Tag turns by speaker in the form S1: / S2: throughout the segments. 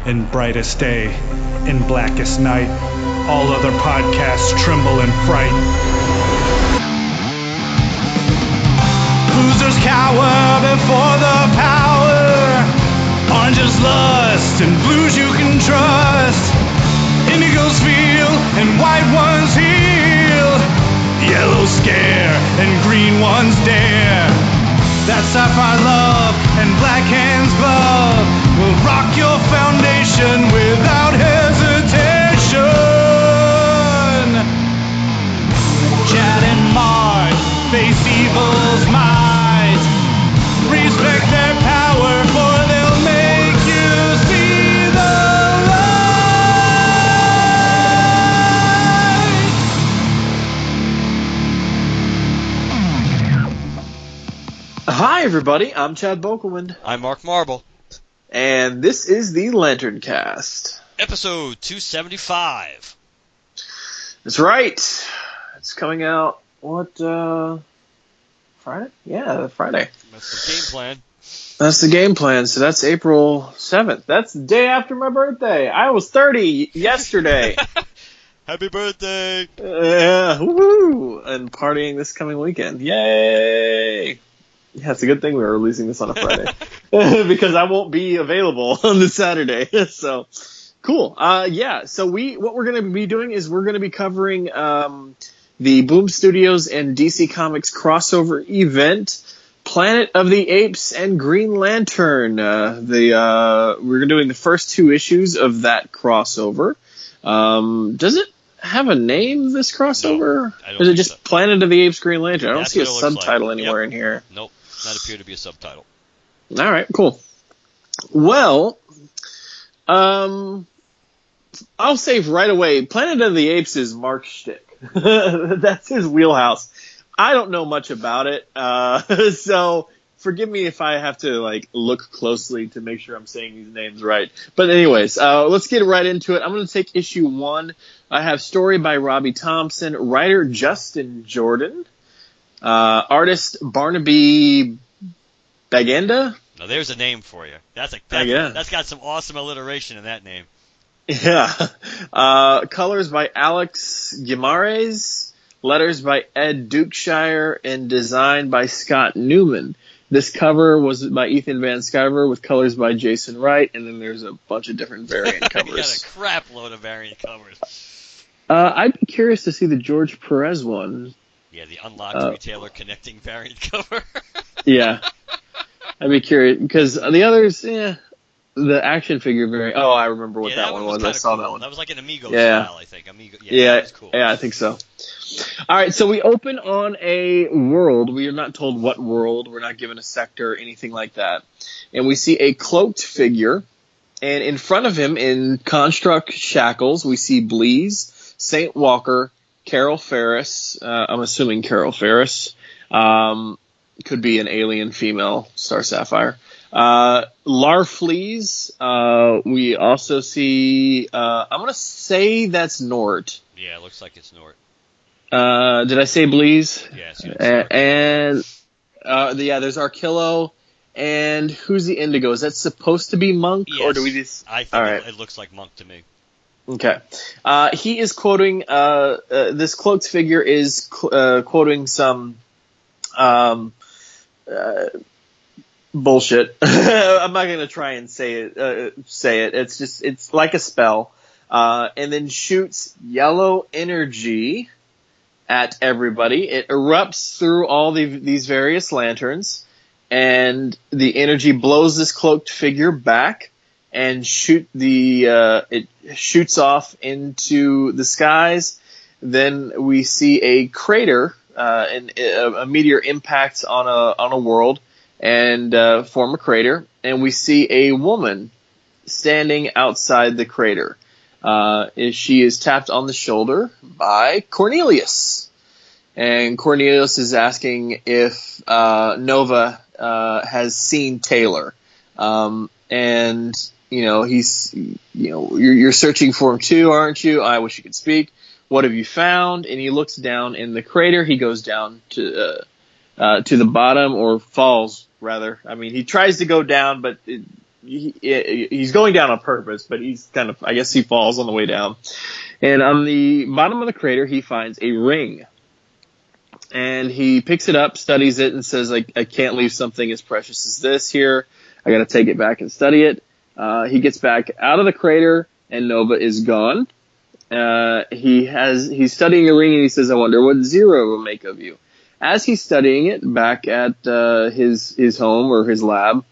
S1: In brightest day, in blackest night, all other podcasts tremble in fright. Losers cower before the power. Oranges lust and blues you can trust. Indigos feel and white ones heal. Yellows scare and green ones dare. That sapphire love and black hands glove will rock your foundation without hesitation. Chad and Mart face evil's might. Respect their power, for they'll make you see the light.
S2: Hi, everybody. I'm Chad Bokelman.
S3: I'm Mark Marble.
S2: And this is the LanternCast.
S3: Episode 275.
S2: That's right. It's coming out, Friday? Yeah, Friday.
S3: That's the game plan.
S2: That's the game plan. So that's April 7th. That's the day after my birthday. I was 30 yesterday.
S3: Happy birthday!
S2: Yeah, woo! And partying this coming weekend. Yay! Yeah, it's a good thing we were releasing this on a Friday. Because I won't be available on the Saturday. So, cool. So what we're going to be doing is we're going to be covering the Boom Studios and DC Comics crossover event, Planet of the Apes and Green Lantern. We're doing the first two issues of that crossover. Does it have a name, this crossover?
S3: No,
S2: or is it just so. Planet of the Apes, Green Lantern? I don't
S3: That's
S2: see a subtitle anywhere in here.
S3: Nope, not appear to be a subtitle.
S2: All right, cool. Well, I'll say right away, Planet of the Apes is Mark's shtick. That's his wheelhouse. I don't know much about it, so forgive me if I have to look closely to make sure I'm saying these names right. But anyways, let's get right into it. I'm going to take issue 1. I have story by Robbie Thompson, writer Justin Jordan, artist Barnaby Bagenda.
S3: Now there's a name for you. That's got some awesome alliteration in that name.
S2: Yeah. Colors by Alex Guimarães, letters by Ed Dukeshire, and design by Scott Newman. This cover was by Ethan Van Sciver with colors by Jason Wright, and then there's a bunch of different variant covers.
S3: You got a crap load of variant covers.
S2: I'd be curious to see the George Perez one.
S3: Yeah, the unlocked retailer connecting variant cover. Yeah.
S2: I'd be curious, because the others, the action figure variant. Oh, I remember what that one was. I saw that one.
S3: That was like an Amigo style, I think.
S2: That
S3: was cool.
S2: Yeah, I think so. All right, so we open on a world. We are not told what world. We're not given a sector or anything like that. And we see a cloaked figure. And in front of him, in construct shackles, we see Bleez, St. Walker, Carol Ferris. I'm assuming Carol Ferris. Could be an alien female, Star Sapphire. Larfleeze. We also see, I'm going to say that's Nort.
S3: Yeah, it looks like it's Nort.
S2: Did I say Bleez?
S3: Yes.
S2: There's Arkillo. And who's the Indigo? Is that supposed to be Monk?
S3: Yes.
S2: Or do we just...
S3: I think it looks like Monk to me.
S2: Okay. He is quoting, this cloaked figure is quoting some, bullshit. I'm not going to try and say it. It's like a spell. And then shoots yellow energy at everybody. It erupts through all these various lanterns, and the energy blows this cloaked figure back and it shoots off into the skies. Then we see a crater, and a meteor impacts on a world and form a crater, and we see a woman standing outside the crater. She is tapped on the shoulder by Cornelius, and Cornelius is asking if Nova has seen Taylor, and he's you're searching for him too, aren't you? I wish you could speak. What have you found? And he looks down in the crater. He goes down to the bottom, or falls rather. I mean, he tries to go down, but he's going down on purpose, but he's kind of, I guess he falls on the way down. And on the bottom of the crater, he finds a ring. And he picks it up, studies it, and says, I can't leave something as precious as this here. I gotta take it back and study it. He gets back out of the crater, and Nova is gone. He's studying the ring, and he says, I wonder what Zero will make of you. As he's studying it back at his home or his lab,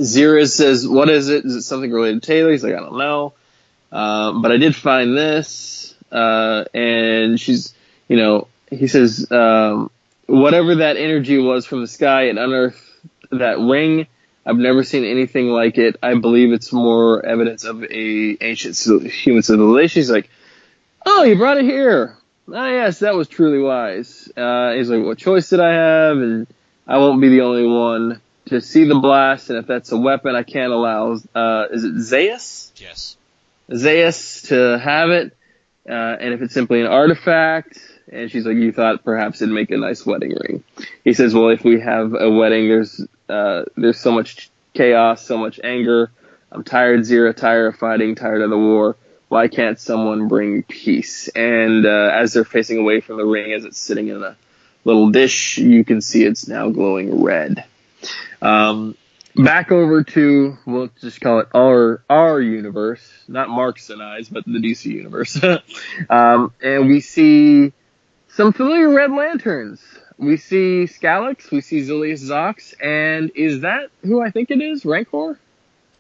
S2: Zero says, what is it? Is it something related to Taylor? He's like, I don't know. But I did find this. And she's, he says, whatever that energy was from the sky, it unearthed that ring. I've never seen anything like it. I believe it's more evidence of a ancient human civilization. He's like, oh, you brought it here. Oh, yes, that was truly wise. He's like, what choice did I have? And I won't be the only one to see the blast. And if that's a weapon, I can't allow, is it Zaius?
S3: Yes.
S2: Zaius to have it. And if it's simply an artifact, and she's like, you thought perhaps it'd make a nice wedding ring. He says, well, if we have a wedding, there's so much chaos, so much anger. I'm tired, Zero, tired of fighting, tired of the war. Why can't someone bring peace? And as they're facing away from the ring, as it's sitting in a little dish, you can see it's now glowing red. Back over to, we'll just call it our universe, not Mark's and I's, but the DC universe. And we see some familiar Red Lanterns. We see Scalix, we see Zilius Zox, and is that who I think it is? Rancor?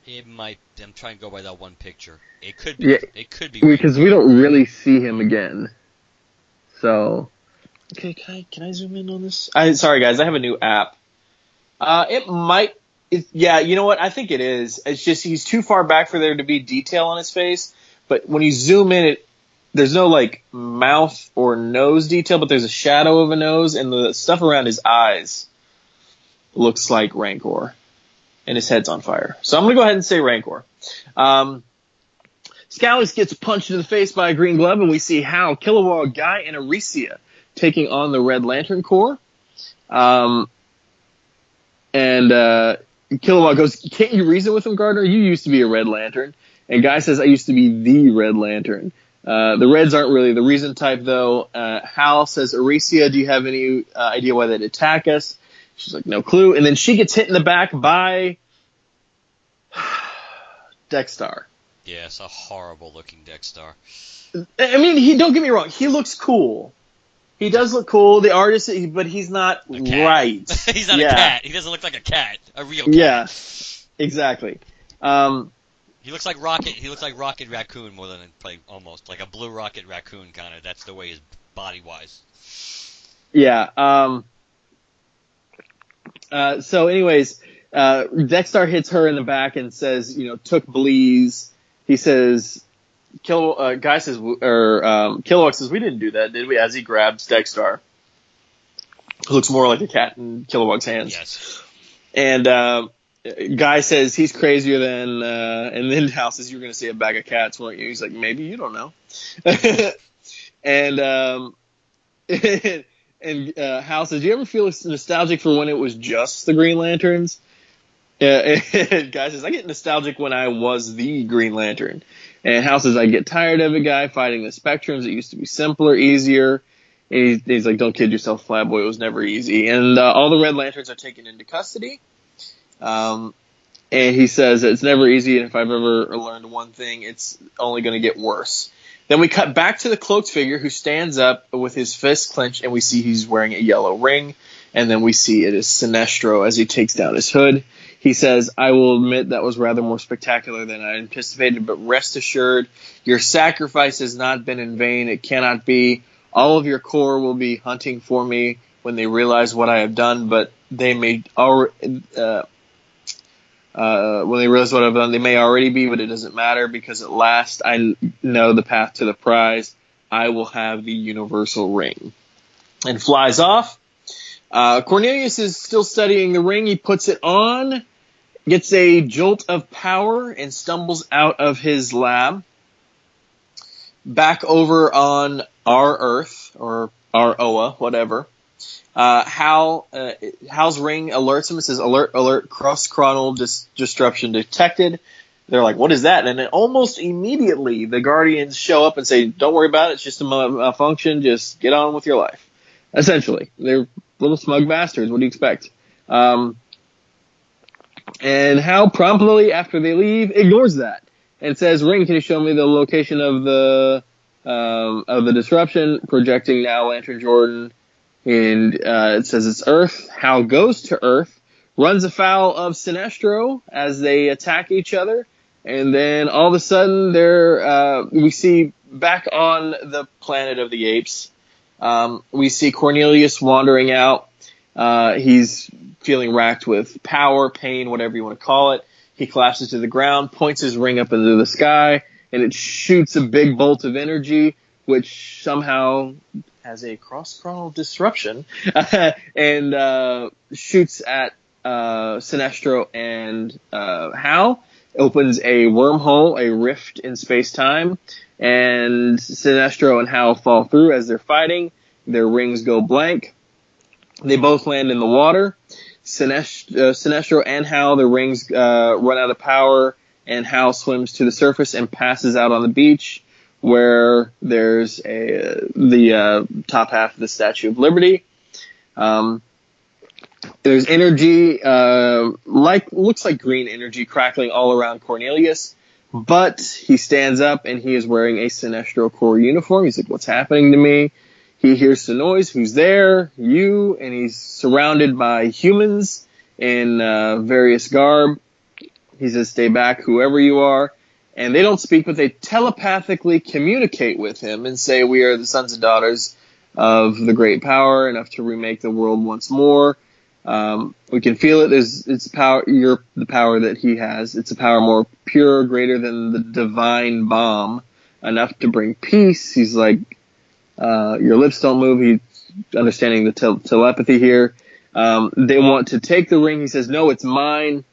S3: It might. I'm trying to go by that one picture. It could be.
S2: Yeah,
S3: it could be
S2: because we don't really see him again. So, okay, can I zoom in on this? Sorry guys, I have a new app. It might. Yeah, you know what? I think it is. It's just he's too far back for there to be detail on his face. But when you zoom in, there's no mouth or nose detail, but there's a shadow of a nose, and the stuff around his eyes looks like Rancor, and his head's on fire. So I'm gonna go ahead and say Rancor. Scalix gets punched in the face by a green glove, and we see Hal, Kilowog, Guy, and Aricia taking on the Red Lantern Corps. And Kilowog goes, can't you reason with him, Gardner? You used to be a Red Lantern. And Guy says, I used to be the Red Lantern. The Reds aren't really the reason type, though. Hal says, Aricia, do you have any idea why they'd attack us? She's like, no clue. And then she gets hit in the back by Dexter.
S3: Yeah, it's a horrible-looking Dexter.
S2: I mean, don't get me wrong. He looks cool. He does look cool, the artist, but he's not right.
S3: He's not a cat. He doesn't look like a cat, a real cat.
S2: Yeah, exactly.
S3: He looks like Rocket. He looks like Rocket Raccoon more than almost like a blue Rocket Raccoon kind of. That's the way his body wise.
S2: Yeah. So, anyways, Dexter hits her in the back and says, took Bleeze. He says. Guy says, Kilowog says, we didn't do that, did we? As he grabs Dexter. It looks more like a cat in Kilowog's hands.
S3: Yes.
S2: And Guy says he's crazier than, and then Hal says, you're going to see a bag of cats, weren't you? He's like, maybe, you don't know. And Hal says, do you ever feel nostalgic for when it was just the Green Lanterns? And Guy says, I get nostalgic when I was the Green Lantern. And Hal says, I get tired of a guy fighting the Spectrums. It used to be simpler, easier. And he's like, don't kid yourself, Flatboy. It was never easy. And all the Red Lanterns are taken into custody. And he says, it's never easy. And if I've ever learned one thing, it's only going to get worse. Then we cut back to the cloaked figure who stands up with his fists clenched. And we see he's wearing a yellow ring. And then we see it is Sinestro as he takes down his hood. He says, I will admit that was rather more spectacular than I anticipated, but rest assured, your sacrifice has not been in vain. It cannot be. All of your corps will be hunting for me when they realize what I have done, but they may already, when they realize what I've done, they may already be, but it doesn't matter because at last I know the path to the prize. I will have the universal ring. And flies off. Cornelius is still studying the ring. He puts it on, gets a jolt of power, and stumbles out of his lab. Back over on our Earth, or our Oa, whatever. Hal's ring alerts him. It says, "Alert, alert! Cross-chronal disruption detected." They're like, "What is that?" And then almost immediately, the Guardians show up and say, "Don't worry about it. It's just a malfunction. Just get on with your life." Essentially, they're little smug bastards. What do you expect? And Hal promptly, after they leave, ignores that and says, "Ring, can you show me the location of the disruption?" Projecting now Lantern Jordan, and it says it's Earth. Hal goes to Earth, runs afoul of Sinestro as they attack each other, and then all of a sudden, we see back on the planet of the apes. We see Cornelius wandering out. He's feeling racked with power, pain, whatever you want to call it. He collapses to the ground, points his ring up into the sky, and it shoots a big bolt of energy, which somehow has a cross-chronal disruption, and shoots at Sinestro and Hal. Opens a wormhole, a rift in space-time, and Sinestro and Hal fall through as they're fighting. Their rings go blank. They both land in the water. Sinestro and Hal, their rings run out of power, and Hal swims to the surface and passes out on the beach, where there's the top half of the Statue of Liberty. There's energy, looks like green energy crackling all around Cornelius, but he stands up and he is wearing a Sinestro Corps uniform. He's like, "What's happening to me?" He hears the noise. "Who's there?" "You." And he's surrounded by humans in various garb. He says, "Stay back, whoever you are." And they don't speak, but they telepathically communicate with him and say, "We are the sons and daughters of the great power, enough to remake the world once more. We can feel it. It's power. You're the power that he has. It's a power more pure, greater than the divine bomb, enough to bring peace." He's like, "Your lips don't move." He's understanding the telepathy here. They want to take the ring. He says, "No, it's mine.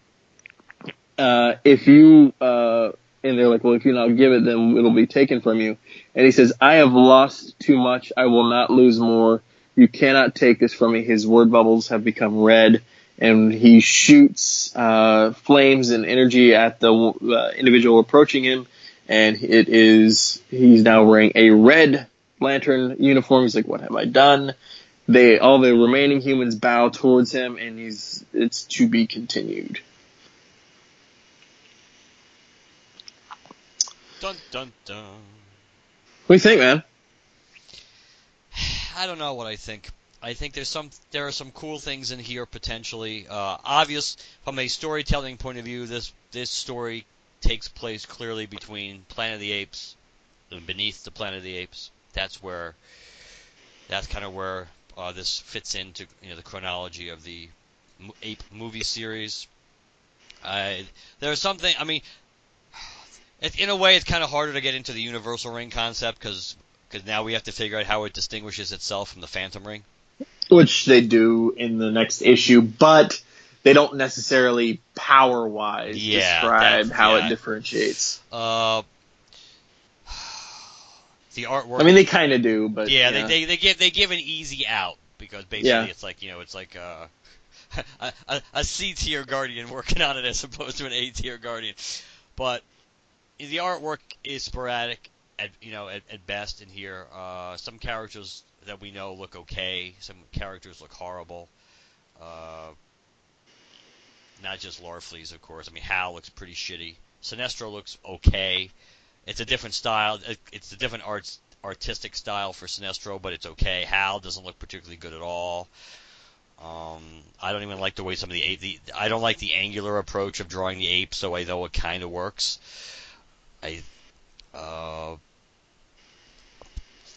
S2: If you," and they're like, "Well, if you not give it, then it'll be taken from you." And he says, "I have lost too much. I will not lose more. You cannot take this from me." His word bubbles have become red, and he shoots flames and energy at the individual approaching him. And he's now wearing a red Lantern uniform. He's like, "What have I done?" All the remaining humans bow towards him, and it's to be continued.
S3: Dun dun dun.
S2: What do you think, man?
S3: I don't know what I think. I think there are some cool things in here potentially. Obvious from a storytelling point of view, this story takes place clearly between Planet of the Apes and beneath the Planet of the Apes. That's kind of where this fits into the chronology of the Ape movie series. There's something. I mean, in a way, it's kind of harder to get into the Universal Ring concept because now we have to figure out how it distinguishes itself from the Phantom Ring.
S2: Which they do in the next issue, but they don't necessarily power-wise describe how it differentiates.
S3: The artwork.
S2: I mean, they kind of do, but
S3: they give an easy out because basically it's like a C tier Guardian working on it as opposed to an A tier Guardian, but the artwork is sporadic at best in here. Some characters that we know look okay. Some characters look horrible. Not just Larfleeze, of course. I mean, Hal looks pretty shitty. Sinestro looks okay. It's a different style. It's a different artistic style for Sinestro, but it's okay. Hal doesn't look particularly good at all. I don't even like the way some of I don't like the angular approach of drawing the apes, so though it kind of works.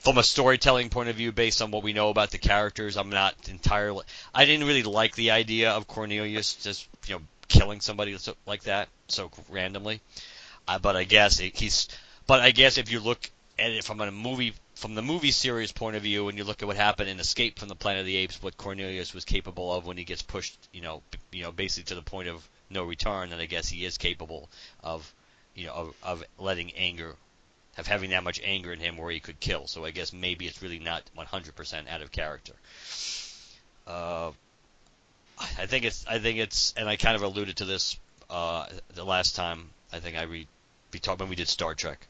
S3: From a storytelling point of view, based on what we know about the characters, I didn't really like the idea of Cornelius just killing somebody like that so randomly. But I guess if you look at it from the movie series point of view, and you look at what happened in Escape from the Planet of the Apes, what Cornelius was capable of when he gets pushed, basically to the point of no return, then I guess he is capable of letting anger, of having that much anger in him where he could kill. So I guess maybe it's really not 100% out of character. I think it's, and I kind of alluded to this the last time. I think we talked when we did Star Trek,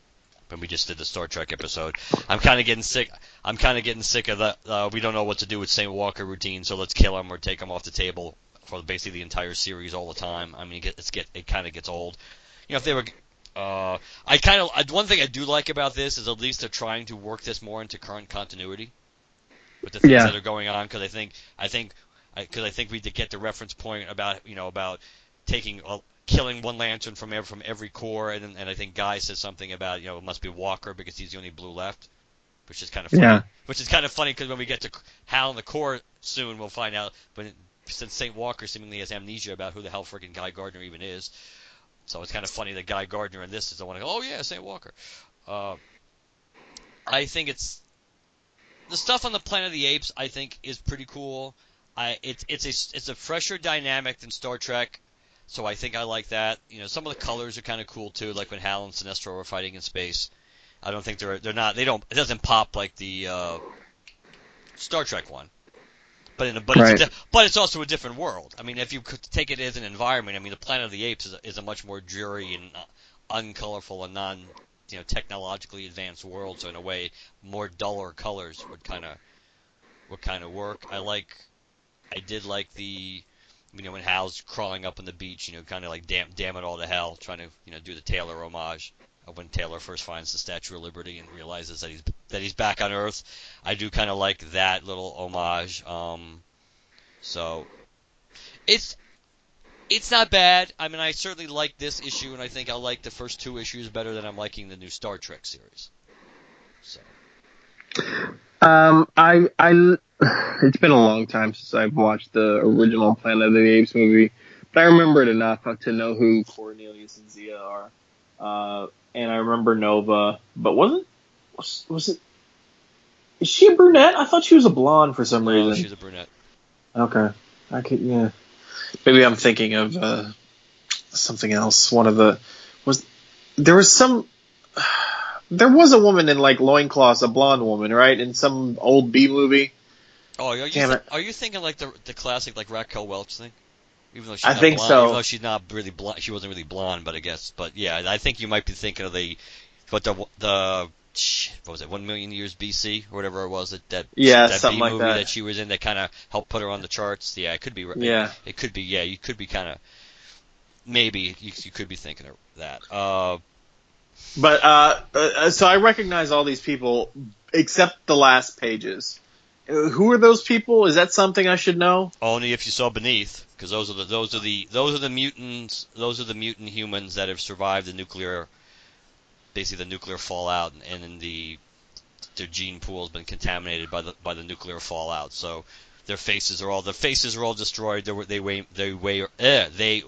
S3: when we just did the Star Trek episode. I'm kind of getting sick. I'm kind of getting sick of that. We don't know what to do with St. Walker routine, so let's kill him or take him off the table for basically the entire series all the time. I mean, it kind of gets old. You know, if they were. One thing I do like about this is at least they're trying to work this more into current continuity with the things that are going on, because I think we did get the reference point about killing one lantern from every core, and I think Guy says something about it must be Walker because he's the only blue left, which is kind of funny.
S4: Yeah.
S3: Which is kind of funny because when we get to Hal and the core soon, we'll find out. But since St. Walker seemingly has amnesia about who the hell freaking Guy Gardner even is, so it's kind of funny that Guy Gardner in this is the one to go, oh yeah, St. Walker. I think it's the stuff on the Planet of the Apes. I think is pretty cool. It's a fresher dynamic than Star Trek, so I think I like that. Some of the colors are kind of cool too, like when Hal and Sinestro were fighting in space. I don't think they're not. They don't. It doesn't pop like the Star Trek one. But it's also a different world. I mean, if you could take it as an environment, I mean, the Planet of the Apes is a much more dreary and uncolorful and technologically advanced world. So in a way, more duller colors would kind of work. I did like the, when Hal's crawling up on the beach, kind of like damn it all to hell, trying to do the Taylor homage of when Taylor first finds the Statue of Liberty and realizes that he's back on Earth. I do kind of like that little homage. So it's not bad. I mean, I certainly like this issue, and I think I like the first two issues better than I'm liking the new Star Trek series. So.
S4: It's been a long time since I've watched the original Planet of the Apes movie, but I remember it enough to know who
S2: Cornelius and Zia are. And I remember Nova, but was it? Is she a brunette? I thought she was a blonde for some reason.
S3: No, she's a brunette.
S2: Okay, yeah. Maybe I'm thinking of something else. There was a woman in like loincloths, a blonde woman, right? In some old B movie.
S3: Oh, are you thinking like the classic like Raquel Welch thing? Even though she's
S2: I
S3: not
S2: think
S3: blonde,
S2: so.
S3: Even though she's not really blonde, she wasn't really blonde, but yeah, I think you might be thinking of the what was it, 1 million years BC or whatever it was that
S2: something
S3: B
S2: like
S3: movie
S2: that
S3: she was in that kind of helped put her on the charts. Yeah, it could be.
S2: Yeah,
S3: it could be. Yeah, you could be kind of maybe you could be thinking of that.
S2: So I recognize all these people except the last pages. Who are those people? Is that something I should know?
S3: Only if you saw Beneath, because those are the mutants. Those are the mutant humans that have survived the nuclear fallout, and their gene pool has been contaminated by the nuclear fallout. So their faces are all destroyed. They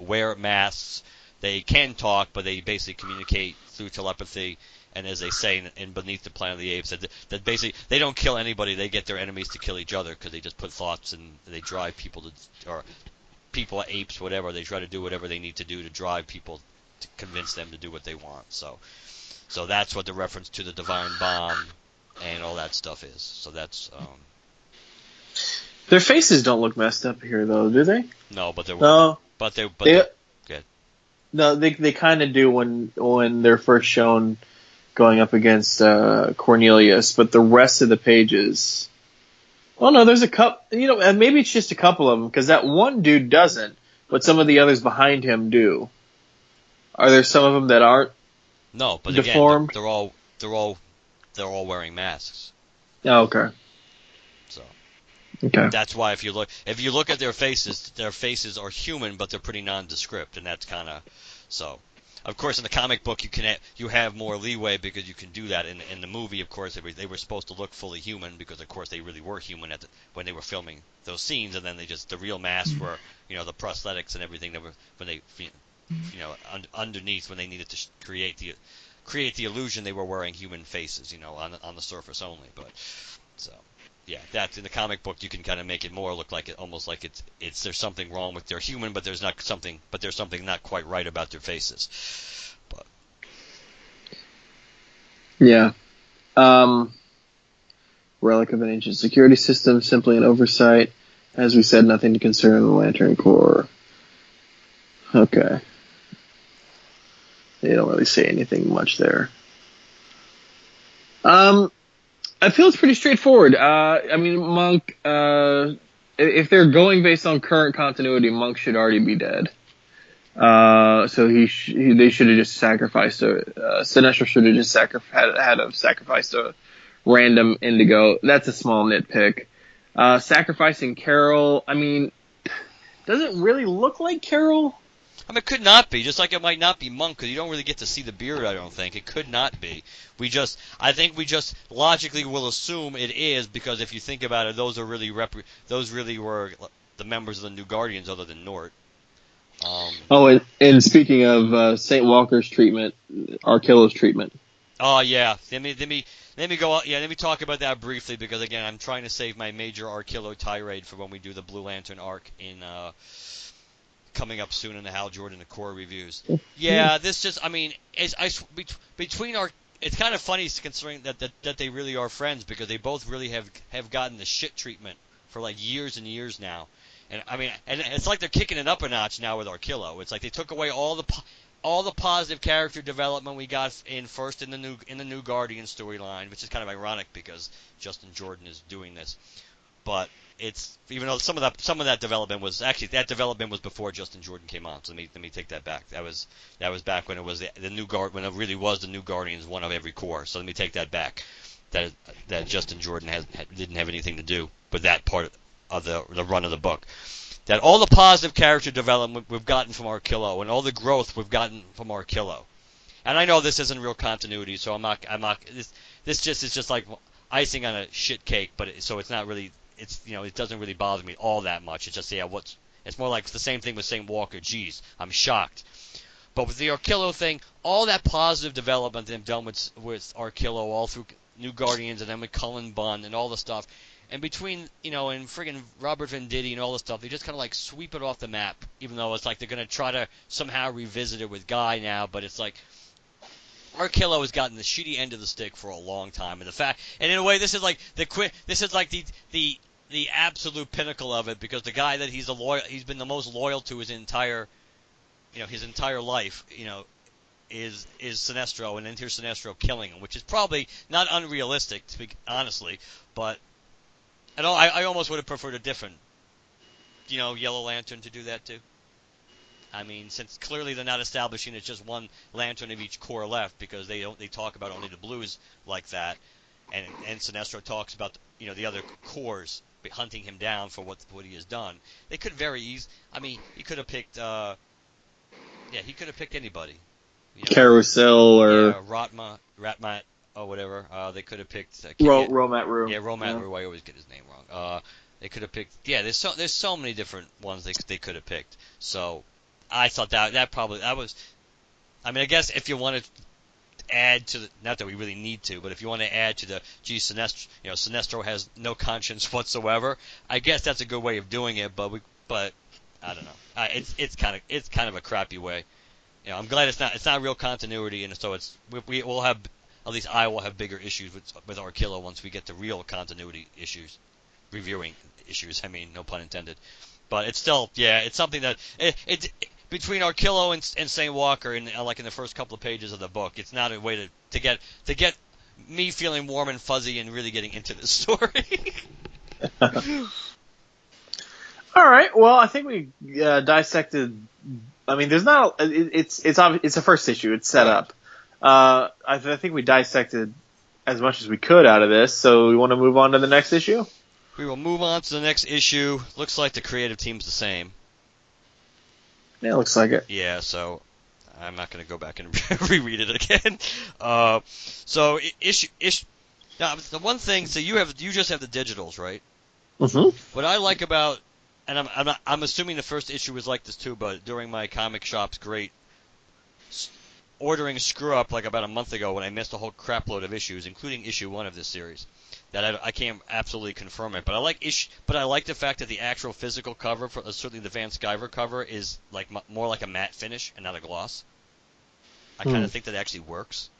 S3: wear masks. They can talk, but they basically communicate through telepathy. And as they say in Beneath the Planet of the Apes, that basically they don't kill anybody. They get their enemies to kill each other because they just put thoughts and they drive people people, apes, whatever. They try to do whatever they need to do to drive people to convince them to do what they want. So that's what the reference to the divine bomb and all that stuff is. So that's.
S2: Their faces don't look messed up here, though, do they?
S3: No, but they're.
S2: No,
S3: but they're. Good.
S2: No, they kind of do when they're first shown going up against Cornelius, but the rest of the pages. Oh no, there's a couple. And maybe it's just a couple of them because that one dude doesn't, but some of the others behind him do. Are there some of them that aren't?
S3: No, but
S2: deformed?
S3: Again, they're all wearing masks.
S2: Oh, okay.
S3: So.
S2: Okay.
S3: That's why if you look at their faces are human, but they're pretty nondescript, and that's kind of so. Of course, in the comic book, you have more leeway because you can do that. In the movie, of course, they were supposed to look fully human because, of course, they really were human when they were filming those scenes, and then the real masks were, the prosthetics and everything that were when they, underneath when they needed to create the illusion they were wearing human faces, on the surface only. But so. Yeah, that's in the comic book. You can kind of make it more look like it, almost like it's there's something wrong with their human, but there's something not quite right about their faces. But
S4: yeah, relic of an ancient security system, simply an oversight. As we said, nothing to concern the Lantern Corps. Okay. They don't really say anything much there. I feel it's pretty straightforward. I mean, Monk, if they're going based on current continuity, Monk should already be dead. So they should have just sacrificed Sinestro should have just sacrificed a random Indigo. That's a small nitpick. Sacrificing Carol, I mean, does it really look like Carol?
S3: I mean, it could not be, just like it might not be Monk, because you don't really get to see the beard, I don't think. It could not be. I think we just logically will assume it is, because if you think about it, those really were the members of the New Guardians other than Nort.
S4: And speaking of St. Walker's treatment, Arkillo's treatment.
S3: Oh, yeah. Let me go. Yeah, let me talk about that briefly, because, again, I'm trying to save my major Arkillo tirade for when we do the Blue Lantern arc coming up soon in the Hal Jordan the Core reviews. Yeah, this just, I mean, between our, it's kind of funny considering that they really are friends, because they both really have gotten the shit treatment for like years and years now. And I mean, and it's like they're kicking it up a notch now with Arkillo. It's like they took away all the positive character development we got in the new Guardian storyline, which is kind of ironic because Justin Jordan is doing this. But it's, even though some of that development was before Justin Jordan came on. So let me take that back. That was back when it was when it really was the New Guardians, one of every core. So let me take that back. That Justin Jordan didn't have anything to do with that part of the run of the book. That all the positive character development we've gotten from Arkillo and all the growth we've gotten from Arkillo. And I know this isn't real continuity, so I'm not this is just like icing on a shit cake, but so it's not really, it's, you know, it doesn't really bother me all that much. It's just, it's more like the same thing with St. Walker. Geez, I'm shocked. But with the Arkillo thing, all that positive development they've done with Arkillo all through New Guardians and then with Cullen Bunn and all the stuff, and between, you know, and friggin' Robert Venditti and all the stuff, they just kind of like sweep it off the map, even though it's like they're going to try to somehow revisit it with Guy now, but it's like Arkillo has gotten the shitty end of the stick for a long time, and in a way, this is like the absolute pinnacle of it, because the guy that he's been the most loyal to his entire life, you know, is Sinestro, and then here's Sinestro killing him, which is probably not unrealistic, to speak honestly, but I almost would have preferred a different, you know, Yellow Lantern to do that too. I mean, since clearly they're not establishing it's just one Lantern of each core left, because they talk about only the blues like that, and Sinestro talks about, you know, the other cores hunting him down for what he has done. They could very easily. I mean, he could have picked. He could have picked anybody. You know,
S4: Carousel or
S3: Ratmat or whatever. They could have picked
S2: Romat Rue.
S3: Yeah, Romat Rue. I always get his name wrong. They could have picked. Yeah, there's so many different ones they could have picked. So I thought that was. I mean, I guess if you want to add to not that we really need to, but if you want to add to the Sinestro has no conscience whatsoever, I guess that's a good way of doing it. But I don't know. It's kind of a crappy way. You know, I'm glad it's not real continuity, and so we will have, at least I will have bigger issues with Arkillo once we get to real continuity issues, reviewing issues. I mean, no pun intended. But it's still, it's something that it between Arkillo and St. Walker, and like in the first couple of pages of the book, it's not a way to get me feeling warm and fuzzy and really getting into this story.
S2: All right. Well, I think we dissected. I mean, there's not. It's a first issue. It's set up. I think we dissected as much as we could out of this. So we want to move on to the next issue.
S3: We will move on to the next issue. Looks like the creative team's the same.
S2: Yeah, it looks like it.
S3: Yeah. So I'm not going to go back and reread it again. So issue. Now, the one thing. So you just have the digitals, right?
S2: Mm-hmm.
S3: What I like about, and I'm assuming the first issue was like this too, but during my comic shop's great ordering screw up like about a month ago when I missed a whole crap load of issues, including issue 1 of this series, that I can't absolutely confirm it, but I like the fact that the actual physical cover for certainly the Van Sciver cover is more like a matte finish and not a gloss. I kind of think that actually works.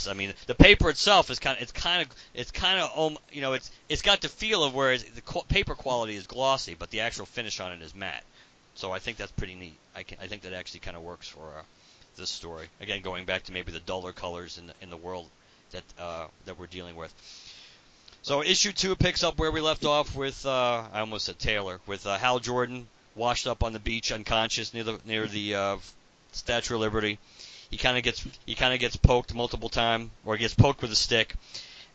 S3: I mean, the paper itself is it's kind of, it's got the feel of where the paper quality is glossy, but the actual finish on it is matte. So I think that's pretty neat. I think that actually kind of works for this story. Again, going back to maybe the duller colors in the world that we're dealing with. So issue 2 picks up where we left off with I almost said Taylor, with Hal Jordan washed up on the beach unconscious near the Statue of Liberty. He kind of gets poked multiple times, or gets poked with a stick,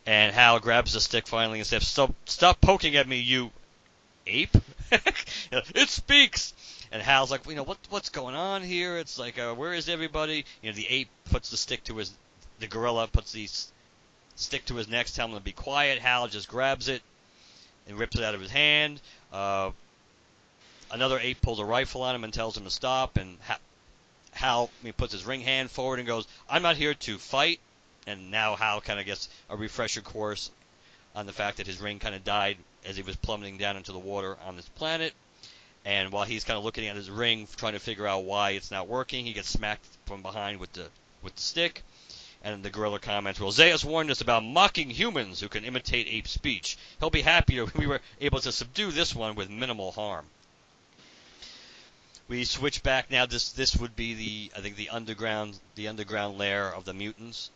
S3: and Hal grabs the stick finally and says, "Stop poking at me, you ape!" It speaks. And Hal's like, what's going on here? It's like, where is everybody? The ape puts the gorilla puts the stick to his neck, telling him to be quiet. Hal just grabs it and rips it out of his hand. Another ape pulls a rifle on him and tells him to stop, and Hal puts his ring hand forward and goes, "I'm not here to fight." And now Hal kind of gets a refresher course on the fact that his ring kind of died as he was plummeting down into the water on this planet. And while he's kind of looking at his ring, trying to figure out why it's not working, he gets smacked from behind with the stick. And the gorilla comments, "Well, Zaius warned us about mocking humans who can imitate ape speech. He'll be happy if we were able to subdue this one with minimal harm." We switch back now. This would be the underground lair of the mutants.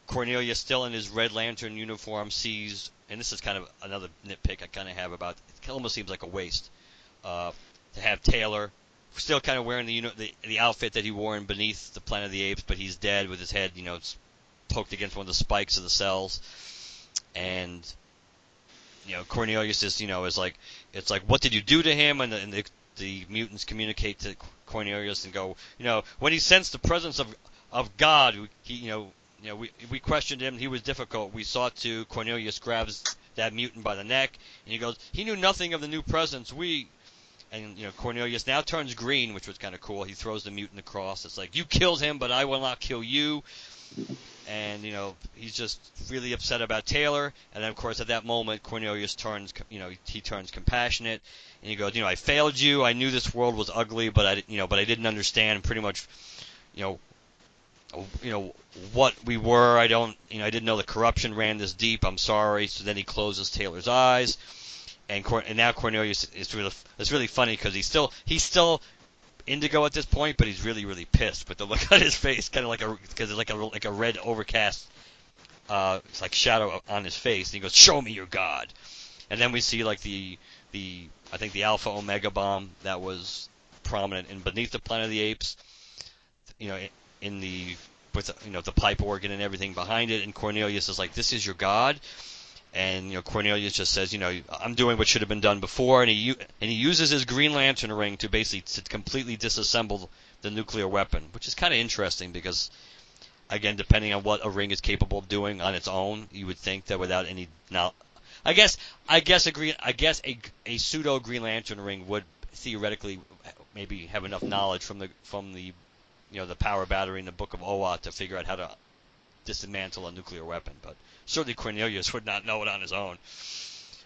S3: Cornelius, still in his Red Lantern uniform, sees, and this is kind of another nitpick I kind of have about it. Almost seems like a waste to have Taylor still kind of wearing the outfit that he wore in Beneath the Planet of the Apes, but he's dead with his head poked against one of the spikes of the cells, and Cornelius is like, it's like, what did you do to him? And the mutants communicate to Cornelius and go, when he sensed the presence of God, we questioned him. He was difficult. We sought to. Cornelius grabs that mutant by the neck, and he goes, he knew nothing of the new presence. And Cornelius now turns green, which was kind of cool. He throws the mutant across. It's like, you killed him, but I will not kill you. And he's just really upset about Taylor. And then of course at that moment Cornelius turns, he turns compassionate, and he goes, I failed you. I knew this world was ugly, but I didn't understand pretty much, what we were. I didn't know the corruption ran this deep. I'm sorry. So then he closes Taylor's eyes, and now Cornelius is really funny because he's still indigo at this point, but he's really, really pissed with the look on his face, kind of because it's like a red overcast, it's like shadow on his face. And he goes, "Show me your God." And then we see like I think the Alpha Omega bomb that was prominent in Beneath the Planet of the Apes, with the pipe organ and everything behind it. And Cornelius is like, "This is your God." And Cornelius just says, "I'm doing what should have been done before," and he uses his Green Lantern ring to basically completely disassemble the nuclear weapon, which is kind of interesting because, again, depending on what a ring is capable of doing on its own, you would think that without any I guess a pseudo Green Lantern ring would theoretically maybe have enough knowledge from the the power battery in the Book of Oa to figure out how to dismantle a nuclear weapon, but certainly Cornelius would not know it on his own.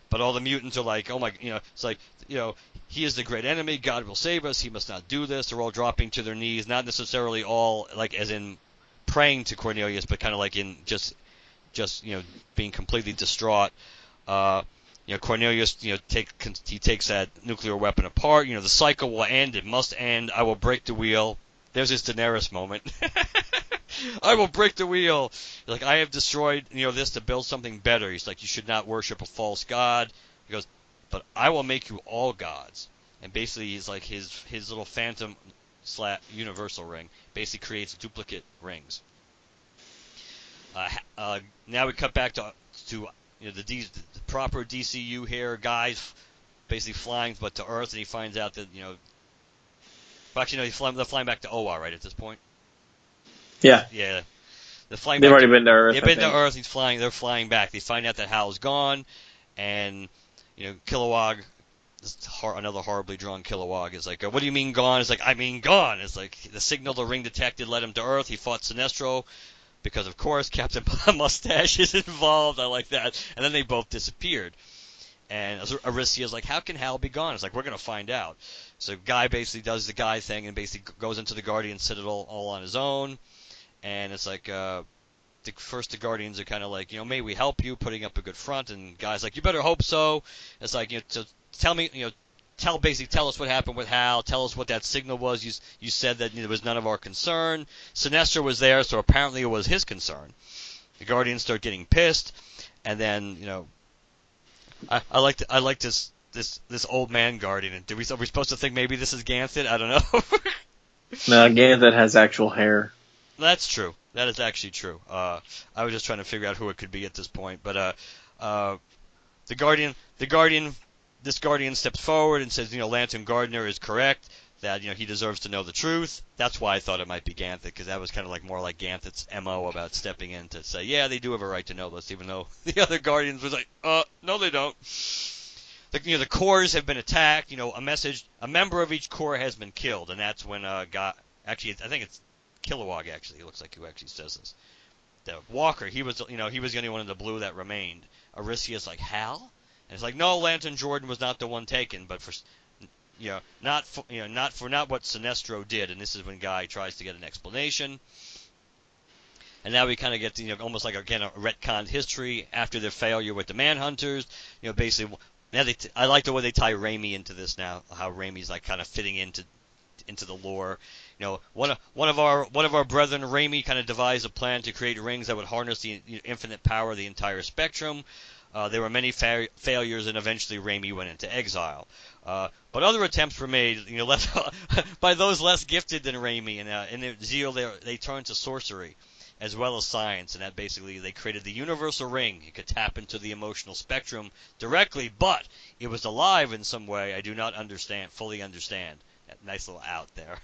S3: But all the mutants are like, "Oh my," it's like, "He is the great enemy. God will save us. He must not do this." They're all dropping to their knees, not necessarily all like as in praying to Cornelius, but kind of like in just being completely distraught. Cornelius, he takes that nuclear weapon apart. The cycle will end. It must end. I will break the wheel. There's his Daenerys moment. I will break the wheel. Like, I have destroyed, this to build something better. He's like, you should not worship a false god. He goes, but I will make you all gods. And basically, he's like his little phantom universal ring basically creates duplicate rings. Now we cut back to the proper DCU here, guys basically flying, but to Earth, and he finds out that actually no, they're flying back to Oa right at this point.
S2: Yeah.
S3: Yeah.
S2: They've already been to Earth.
S3: They've been to Earth. They're flying back. They find out that Hal's gone, and Kilowog, another horribly drawn Kilowog, is like, "What do you mean gone?" It's like, "I mean gone." It's like the signal the ring detected led him to Earth. He fought Sinestro because, of course, Captain Mustache is involved. I like that. And then they both disappeared. And Aristia's like, "How can Hal be gone?" It's like, "We're gonna find out." So Guy basically does the Guy thing and basically goes into the Guardian Citadel all on his own. and it's like the Guardians are kind of like, may we help you, putting up a good front, and guys like, you better hope so. It's like, so tell me, tell us what happened with Hal. Tell us what that signal was. You said that it was none of our concern. Sinestro was there, so apparently it was his concern. The Guardians start getting pissed, and then I like this old man Guardian. Are we supposed to think maybe this is Ganthet? I don't know.
S2: No, Ganthet has actual hair.
S3: That's true. That is actually true. I was just trying to figure out who it could be at this point, but this Guardian steps forward and says, Lantern Gardner is correct, that he deserves to know the truth. That's why I thought it might be Ganthet, because that was kind of like more like Ganthet's MO about stepping in to say, yeah, they do have a right to know this, even though the other Guardians was like, no, they don't. The cores have been attacked. A member of each core has been killed, and that's when actually, I think it's Kilowog, actually. It looks like who actually says this. The Walker, he was the only one in the blue that remained. Arisia's like, Hal? And it's like, no, Lantern Jordan was not the one taken, but for not what Sinestro did. And this is when Guy tries to get an explanation. And now we kind of get almost like again a retconned history after their failure with the Manhunters. Basically now I like the way they tie Raimi into this now. How Raimi's like kind of fitting into the lore. One of our brethren, Raimi, kind of devised a plan to create rings that would harness the infinite power of the entire spectrum. There were many failures, and eventually Raimi went into exile. But other attempts were made, by those less gifted than Raimi, and in their zeal, they turned to sorcery as well as science, and that basically they created the universal ring. It could tap into the emotional spectrum directly, but it was alive in some way I do not fully understand. Nice little out there.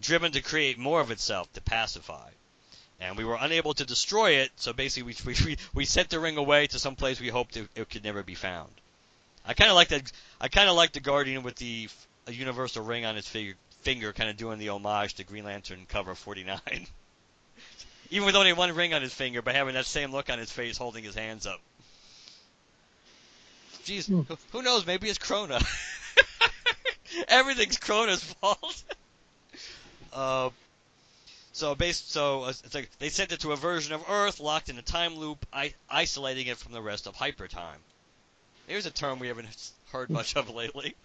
S3: Driven to create more of itself, to pacify. And we were unable to destroy it, so basically we sent the ring away to some place we hoped it could never be found. I kind of like that. I kind of like the Guardian with the universal ring on his finger, kind of doing the homage to Green Lantern cover 49. Even with only one ring on his finger, but having that same look on his face holding his hands up. Jeez, who knows? Maybe it's Krona. Everything's Krona's fault. So it's like they sent it to a version of Earth locked in a time loop, isolating it from the rest of hypertime. Here's a term we haven't heard much of lately.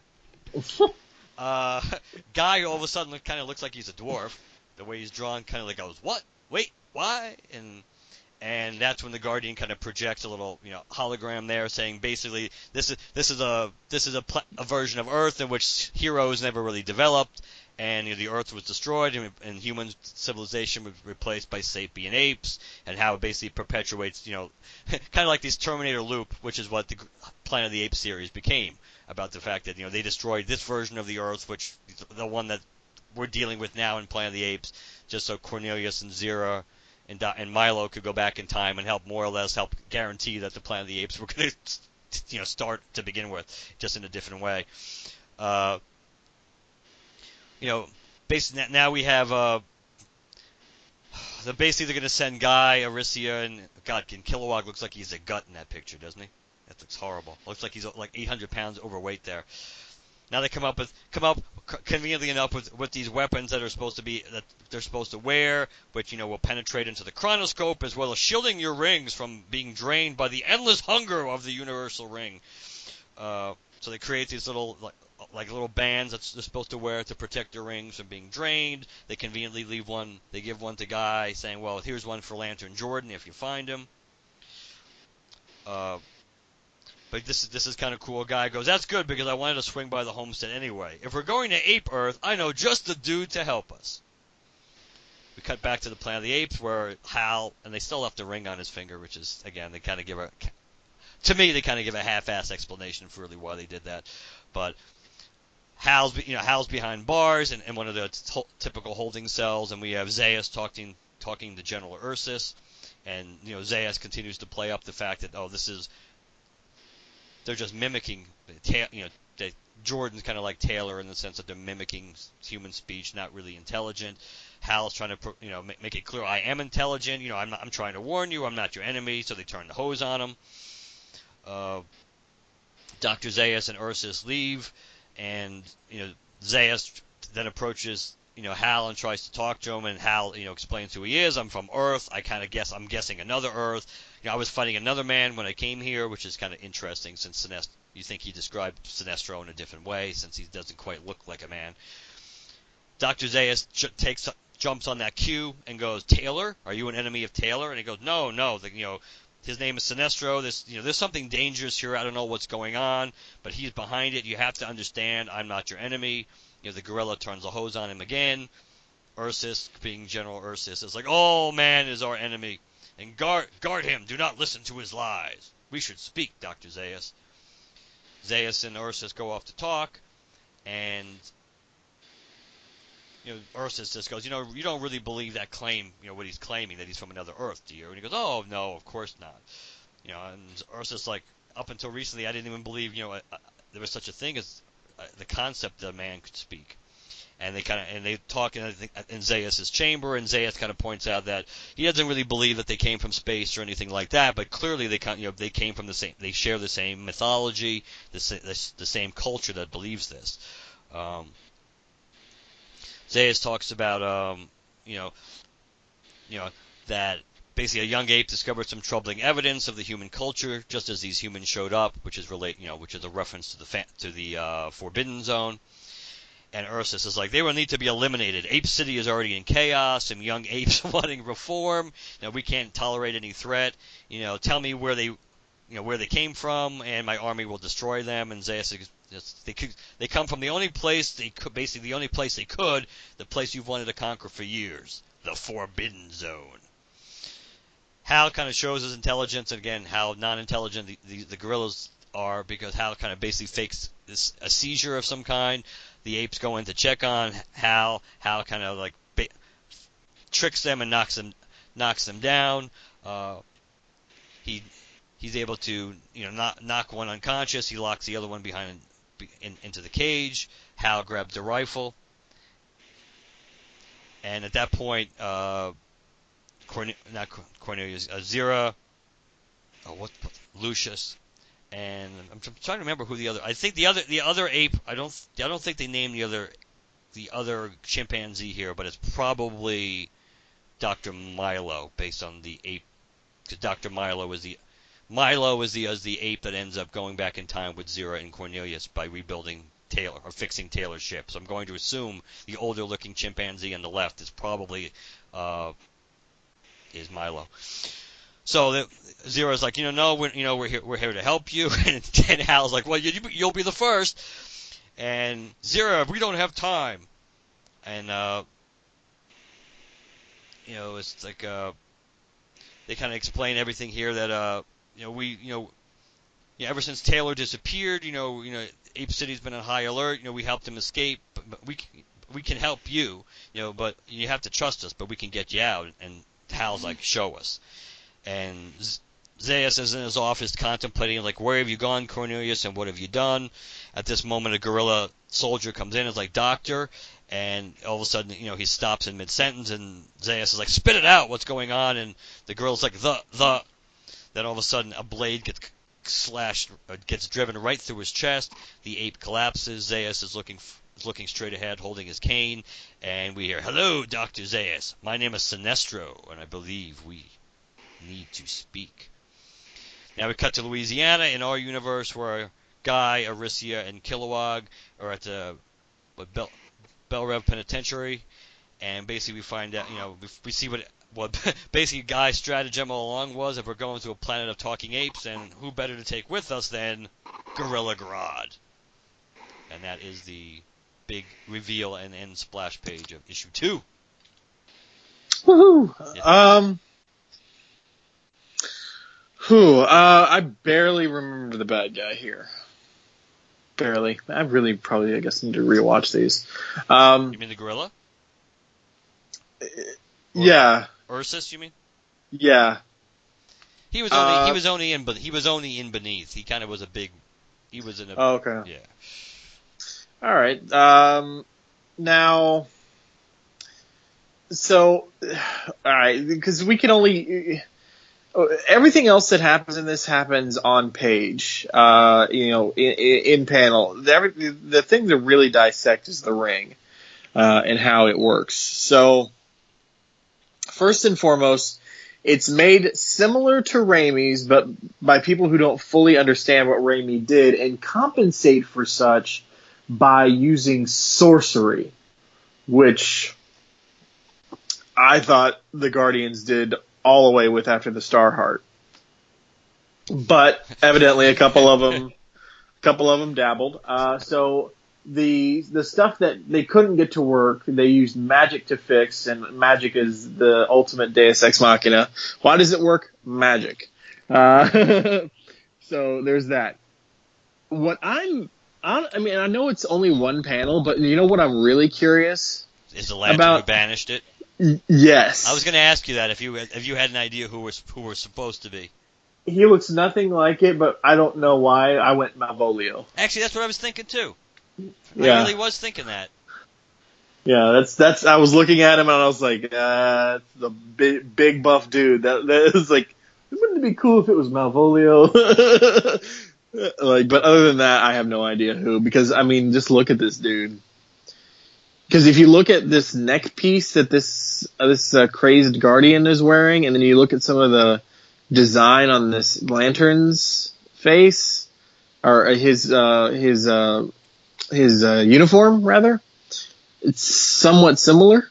S3: Guy all of a sudden kind of looks like he's a dwarf. The way he's drawn kind of like goes, what? Wait, why? And that's when the Guardian kind of projects a little, hologram there, saying basically this is a version of Earth in which heroes never really developed, and the Earth was destroyed, and human civilization was replaced by sapient apes, and how it basically perpetuates, kind of like this Terminator loop, which is what the Planet of the Apes series became, about the fact that they destroyed this version of the Earth, which the one that we're dealing with now in Planet of the Apes, just so Cornelius and Zira and Milo could go back in time and more or less help guarantee that the Planet of the Apes were going to start to begin with, just in a different way. Basically now we have basically they're going to send Guy, Arisia, and God, Kilowog looks like he's a gut in that picture, doesn't he? That looks horrible. Looks like he's like 800 pounds overweight there. Now they come up conveniently enough with these weapons that they're supposed to wear, which will penetrate into the chronoscope, as well as shielding your rings from being drained by the endless hunger of the universal ring. So they create these little like little bands that they're supposed to wear to protect their rings from being drained. They conveniently leave one. They give one to Guy, saying, "Well, here's one for Lantern Jordan if you find him." But this is kind of cool. A guy goes, "That's good because I wanted to swing by the homestead anyway. If we're going to Ape Earth, I know just the dude to help us." We cut back to the Planet of the Apes where Hal, and they still left a ring on his finger, which is, again, they kind of give a half-ass explanation for really why they did that. But Hal's behind bars in one of the typical holding cells, and we have Zaius talking to General Ursus, and Zaius continues to play up the fact that they're just mimicking, Jordan's kind of like Taylor in the sense that they're mimicking human speech, not really intelligent. Hal's trying to, make it clear, I am intelligent. I'm trying to warn you, I'm not your enemy. So they turn the hose on him. Dr. Zaius and Ursus leave, and Zaius then approaches Hal and tries to talk to him, and Hal, explains who he is. I'm from Earth. I'm guessing another Earth. I was fighting another man when I came here, which is kind of interesting since you think he described Sinestro in a different way since he doesn't quite look like a man. Dr. Zaius jumps on that cue and goes, "Taylor, are you an enemy of Taylor?" And he goes, "No. His name is Sinestro. There's something dangerous here. I don't know what's going on, but he's behind it. You have to understand, I'm not your enemy." The gorilla turns the hose on him again. Ursus, being General Ursus, is like, "Oh, man is our enemy. And guard him. Do not listen to his lies. We should speak, Dr. Zaius." Zaius and Ursus go off to talk, and Ursus just goes, "You don't really believe that claim, what he's claiming, that he's from another Earth, do you?" And he goes, "Oh, no, of course not." And Ursus, like, up until recently, I didn't even believe, there was such a thing as the concept that a man could speak. And they talk in Zaius' chamber, and Zaius kind of points out that he doesn't really believe that they came from space or anything like that, but clearly they came from they share the same mythology, the same culture that believes this. Zaius talks about that basically a young ape discovered some troubling evidence of the human culture just as these humans showed up, which is a reference to the Forbidden Zone. And Ursus is like, "They will need to be eliminated. Ape City is already in chaos, and young apes wanting reform. We can't tolerate any threat. Tell me where they came from, and my army will destroy them." And Zaius is, they come from the only place they could, basically the only place they could, the place you've wanted to conquer for years, the Forbidden Zone. Hal kind of shows his intelligence, and again, how non-intelligent the gorillas are, because Hal kind of basically fakes a seizure of some kind. The apes go in to check on Hal. Hal kind of like tricks them and knocks them down. He's able to knock one unconscious. He locks the other one into the cage. Hal grabs the rifle, and at that point, Cornelius, Zira, Lucius, and I'm trying to remember who the other. I think the other ape. I don't think they named the other chimpanzee here, but it's probably Dr. Milo, based on the ape, because Dr. Milo is the ape that ends up going back in time with Zira and Cornelius by rebuilding Taylor or fixing Taylor's ship. So I'm going to assume the older looking chimpanzee on the left is probably is Milo. So Zira's like, "No, we're here to help you," and Hal's like, "Well, you'll be the first." And Zira, "We don't have time," and it's like they kind of explain everything here that ever since Taylor disappeared, Ape City's been on high alert. We helped him escape, but we can help you, but you have to trust us, but we can get you out. And Hal's like, "Show us." And Zaius is in his office contemplating, like, "Where have you gone, Cornelius, and what have you done?" At this moment, a gorilla soldier comes in and is like, "Doctor," and all of a sudden, he stops in mid-sentence, and Zaius is like, "Spit it out, what's going on?" And the gorilla's like, the. Then all of a sudden, a blade gets driven right through his chest. The ape collapses. Zaius is looking straight ahead, holding his cane, and we hear, "Hello, Dr. Zaius. My name is Sinestro, and I believe we need to speak." Now we cut to Louisiana in our universe, where Guy, Aricia, and Kilowog are at the Belle Reve Penitentiary, and basically we find out, we see what basically Guy's stratagem all along was: if we're going to a planet of talking apes, and who better to take with us than Gorilla Grodd? And that is the big reveal and end splash page of issue 2.
S4: Woohoo!
S3: Yeah.
S4: I barely remember the bad guy here. Barely. I really probably, I guess, need to rewatch these.
S3: You mean the gorilla?
S4: Yeah.
S3: Ursus, you mean?
S4: Yeah.
S3: He was only in Beneath. He kind of was he was in a.
S4: Oh, okay.
S3: Yeah.
S4: All right. Now, so, all right, because we can only. Everything else that happens in this happens on page, in panel. The thing to really dissect is the ring.
S2: and how it works. So, first and foremost, it's made similar to Raimi's, but by people who don't fully understand what Raimi did and compensate for such by using sorcery, which I thought the Guardians did all away with after the Starheart. But evidently a couple of them dabbled. So the stuff that they couldn't get to work, they used magic to fix, and magic is the ultimate Deus Ex Machina. Why does it work? Magic. So there's that. I mean, I know it's only one panel, but you know what I'm really curious
S3: is the lantern who banished it?
S2: Yes.
S3: I was going to ask you that if you had an idea who we're supposed to be.
S2: He looks nothing like it, but I don't know why. I went Malvolio.
S3: Actually, that's what I was thinking too.
S2: Yeah.
S3: I really was thinking that.
S2: Yeah, that's. I was looking at him and I was like, that's the big buff dude. That is like, wouldn't it be cool if it was Malvolio? Like, but other than that, I have no idea who. Because I mean, just look at this dude. Because if you look at this neck piece that this crazed Guardian is wearing, and then you look at some of the design on this Lantern's face, or his uniform rather, it's somewhat similar.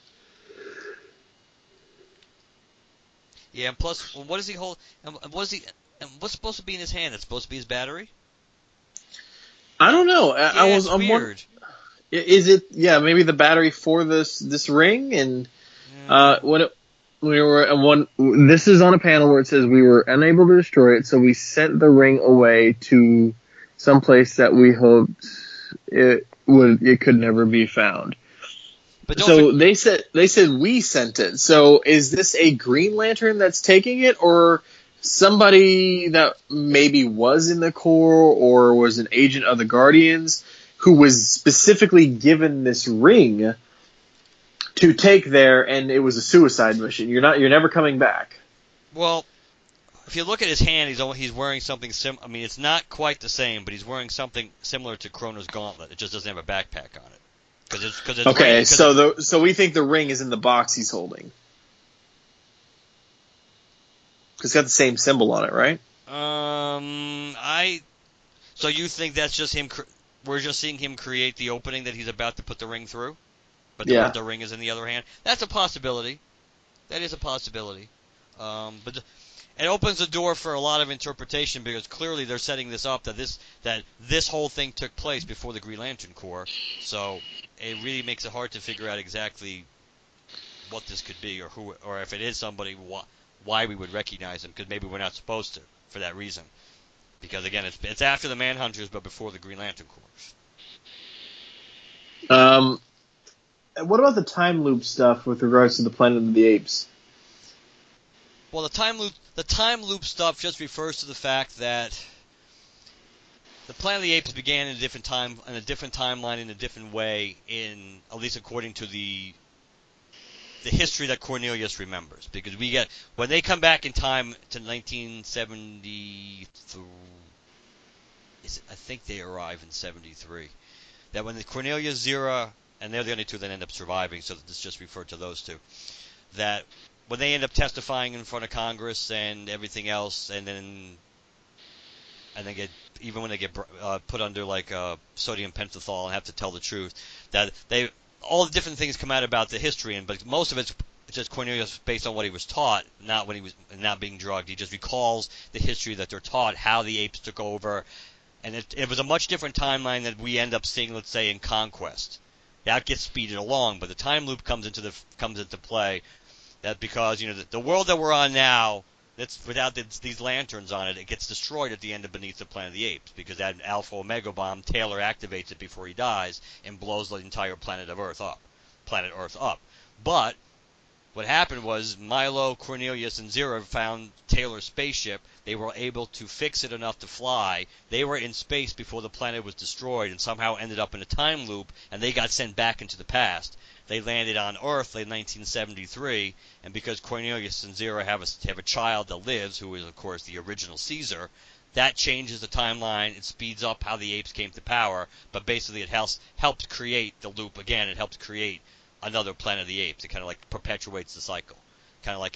S3: Yeah, and plus, what does he hold? And what's supposed to be in his hand? It's supposed to be his battery.
S2: I don't know.
S3: It's weird.
S2: Is it? Yeah, maybe the battery for this ring, and this is on a panel where it says we were unable to destroy it, so we sent the ring away to some place that we hoped it could never be found.
S3: But
S2: they said we sent it. So is this a Green Lantern that's taking it, or somebody that maybe was in the Corps or was an agent of the Guardians who was specifically given this ring to take there, and it was a suicide mission? You're never coming back.
S3: Well, if you look at his hand, he's wearing something I mean, it's not quite the same, but he's wearing something similar to Chrono's gauntlet. It just doesn't have a backpack on it. Cause
S2: okay, so we think the ring is in the box he's holding. It's got the same symbol on it, right?
S3: So you think that's just him? We're just seeing him create the opening that he's about to put the ring through, but the ring is in the other hand. That's a possibility. That is a possibility. But it opens the door for a lot of interpretation, because clearly they're setting this up that this whole thing took place before the Green Lantern Corps. So it really makes it hard to figure out exactly what this could be, or who, or if it is somebody, why we would recognize him, because maybe we're not supposed to for that reason. Because again, it's after the Manhunters, but before the Green Lantern Corps.
S2: What about the time loop stuff with regards to the Planet of the Apes?
S3: Well, the time loop stuff just refers to the fact that the Planet of the Apes began in a different time, in a different timeline, in a different way, at least according to the history that Cornelius remembers. Because when they come back in time to 1973, I think they arrive in 73. That when the Cornelius, Zira, and they're the only two that end up surviving, so this just referred to those two, that when they end up testifying in front of Congress and everything else, and then even when they get put under like sodium pentothal and have to tell the truth, that all the different things come out about the history, but most of it's just Cornelius based on what he was taught, not being drugged. He just recalls the history that they're taught, how the apes took over, and it was a much different timeline than we end up seeing, let's say, in Conquest. That gets speeded along, but the time loop comes into play. That because the world that we're on now, that's without these lanterns on it, it gets destroyed at the end of Beneath the Planet of the Apes, because that Alpha Omega bomb, Taylor activates it before he dies and blows the entire planet Earth up. But what happened was Milo, Cornelius, and Zira found Taylor's spaceship. They were able to fix it enough to fly. They were in space before the planet was destroyed and somehow ended up in a time loop, and they got sent back into the past. They landed on Earth in 1973, and because Cornelius and Zira have a child that lives, who is, of course, the original Caesar, that changes the timeline. It speeds up how the apes came to power, but basically it helps create the loop again. It helps create another Planet of the Apes. It kind of like perpetuates the cycle, kind of like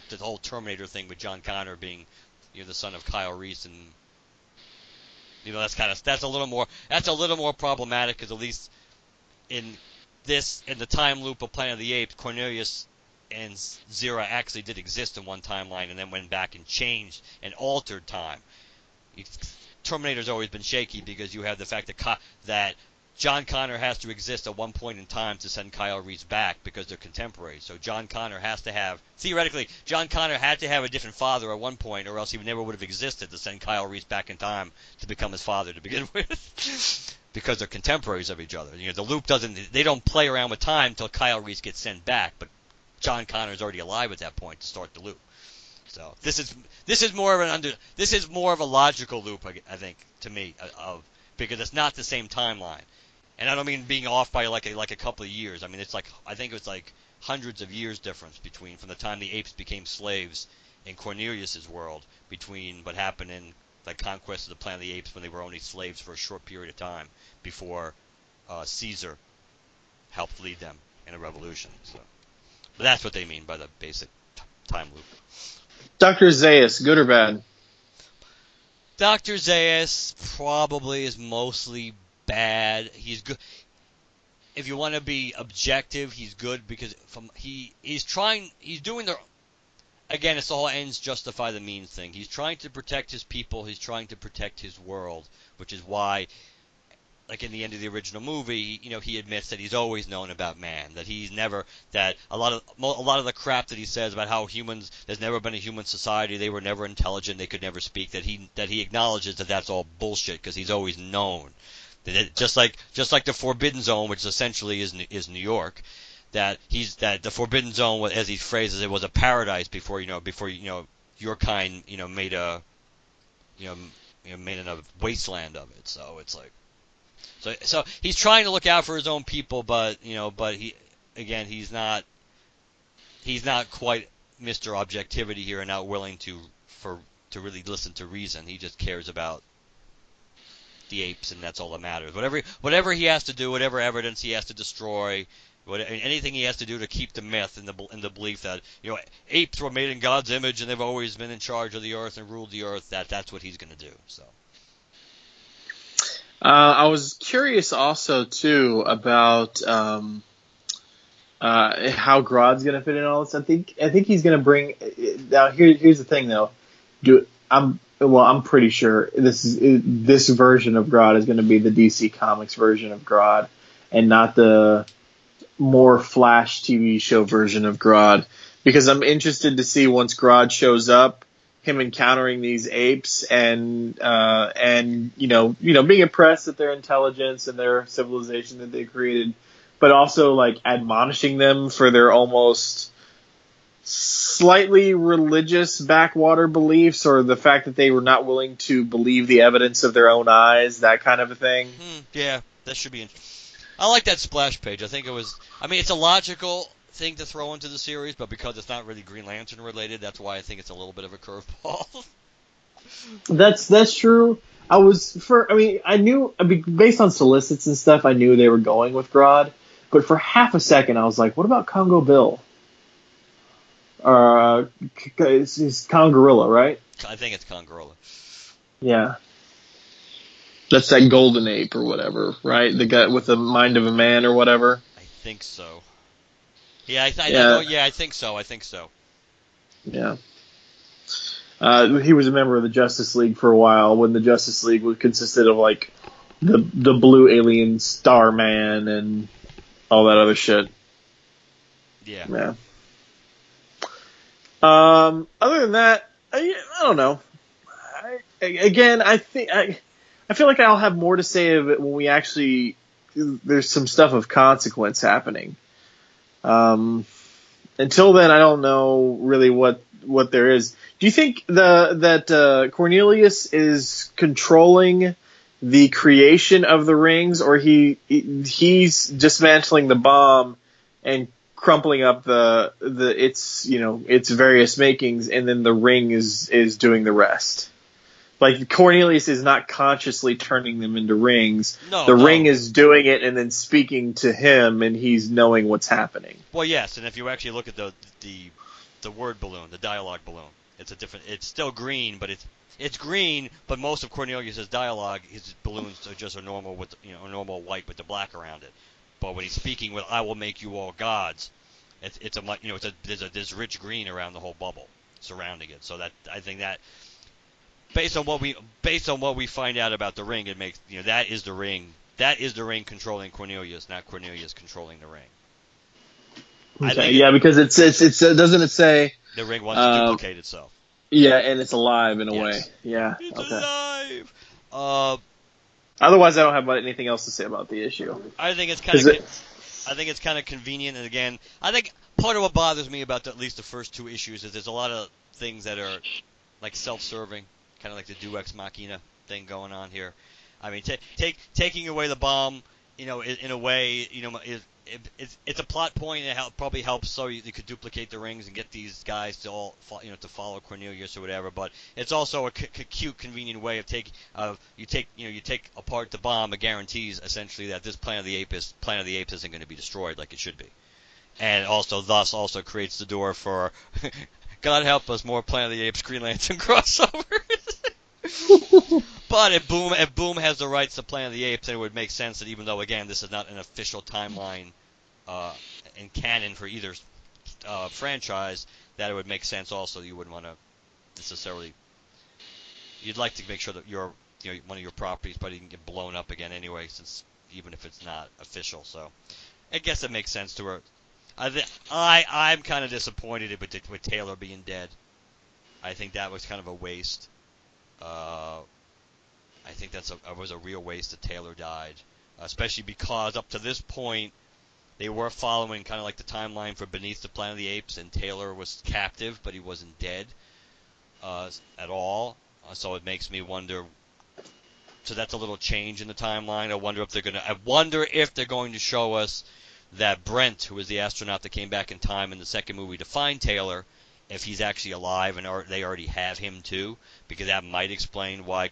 S3: the whole Terminator thing with John Connor being, the son of Kyle Reese, and that's a little more problematic, because at least in the time loop of Planet of the Apes, Cornelius and Zira actually did exist in one timeline and then went back and changed and altered time. Terminator's always been shaky because you have the fact that John Connor has to exist at one point in time to send Kyle Reese back because they're contemporaries. So John Connor theoretically, John Connor had to have a different father at one point, or else he never would have existed to send Kyle Reese back in time to become his father to begin with. Because they're contemporaries of each other. The loop they don't play around with time until Kyle Reese gets sent back, but John Connor's already alive at that point to start the loop. So this is more of a logical loop, I think, to me, because it's not the same timeline. And I don't mean being off by like a couple of years. I mean, I think it's like hundreds of years difference from the time the apes became slaves in Cornelius's world between what happened in the conquest of the Planet of the Apes when they were only slaves for a short period of time before Caesar helped lead them in a revolution. So, but that's what they mean by the basic time loop.
S2: Dr. Zaius, good or bad?
S3: Dr. Zaius probably is mostly bad. He's good. If you want to be objective, he's good because he's doing the. Again, it's the whole ends justify the means thing. He's trying to protect his people. He's trying to protect his world, which is why, like in the end of the original movie, he admits that he's always known about man. That a lot of the crap that he says about how there's never been a human society, they were never intelligent, they could never speak. That he acknowledges that that's all bullshit because he's always known. Just like the Forbidden Zone, which essentially is New York. That the Forbidden Zone, as he phrases it, was a paradise before your kind made a wasteland of it. So it's like so he's trying to look out for his own people, but he's not quite Mr. Objectivity here and not willing to really listen to reason. He just cares about the apes, and that's all that matters. Whatever he has to do, whatever evidence he has to destroy. Anything he has to do to keep the myth and the belief that apes were made in God's image and they've always been in charge of the earth and ruled the earth, that's what he's going to do. So,
S2: I was curious also too about how Grodd's going to fit in all this. I think he's going to bring. Now here's the thing though. I'm pretty sure this version of Grodd is going to be the DC Comics version of Grodd, and not the more Flash TV show version of Grodd, because I'm interested to see once Grodd shows up, him encountering these apes and being impressed at their intelligence and their civilization that they created, but also like admonishing them for their almost slightly religious backwater beliefs, or the fact that they were not willing to believe the evidence of their own eyes, that kind of a thing.
S3: Yeah, that should be interesting. I like that splash page. I think it's a logical thing to throw into the series, but because it's not really Green Lantern related, that's why I think it's a little bit of a curveball.
S2: That's true. I knew based on solicits and stuff, I knew they were going with Grodd, but for half a second I was like, what about Congo Bill? It's Kongorilla, right?
S3: I think it's Kongorilla.
S2: Yeah. That's that golden ape or whatever, right? The guy with the mind of a man or whatever.
S3: I think so. Yeah, I think so.
S2: Yeah. He was a member of the Justice League for a while, when the Justice League consisted of like the blue alien Starman and all that other shit.
S3: Yeah.
S2: Yeah. Other than that, I don't know. I feel like I'll have more to say of it when we actually there's some stuff of consequence happening. Until then, I don't know really what there is. Do you think that Cornelius is controlling the creation of the rings, or he's dismantling the bomb and crumpling up its various makings, and then the ring is doing the rest? Like, Cornelius is not consciously turning them into rings.
S3: No,
S2: the
S3: no.
S2: ring is doing it and then speaking to him, and he's knowing what's happening.
S3: Well, yes, and if you actually look at the word balloon, the dialogue balloon, it's still green, but it's green, but most of Cornelius's dialogue, his balloons are just a normal white with the black around it. But when he's speaking with "I will make you all gods," there's this rich green around the whole bubble surrounding it. So that, I think that based on what we find out about the ring, it makes that is the ring controlling Cornelius, not Cornelius controlling the ring.
S2: Okay, because it's doesn't it say
S3: the ring wants to duplicate itself?
S2: Yeah, and it's alive in a way. Yeah,
S3: it's
S2: alive. Otherwise, I don't have anything else to say about the issue.
S3: I think it's kind of convenient, and again, I think part of what bothers me about at least the first two issues is there's a lot of things that are like self-serving, kind of like the Deus Ex Machina thing going on here. I mean, taking away the bomb, in a way, it's a plot point. It probably helps so you could duplicate the rings and get these guys to all to follow Cornelius or whatever. But it's also a cute, convenient way of you take apart the bomb. It guarantees essentially that this Planet of the Apes isn't going to be destroyed like it should be, and thus creates the door for God help us, more Planet of the Apes Green Lantern crossovers. But if Boom has the rights to Planet of the Apes, then it would make sense that even though, again, this is not an official timeline in canon for either franchise, that it would make sense also that you wouldn't want to necessarily... You'd like to make sure that one of your properties probably can get blown up again anyway, since even if it's not official. So I guess it makes sense to her. I'm kind of disappointed with Taylor being dead. I think that was kind of a waste. I think that was a real waste that Taylor died, especially because up to this point they were following kind of like the timeline for Beneath the Planet of the Apes, and Taylor was captive, but he wasn't dead at all. So it makes me wonder. So that's a little change in the timeline. I wonder if they're going to show us that Brent, who was the astronaut that came back in time in the second movie to find Taylor, if he's actually alive and they already have him too, because that might explain why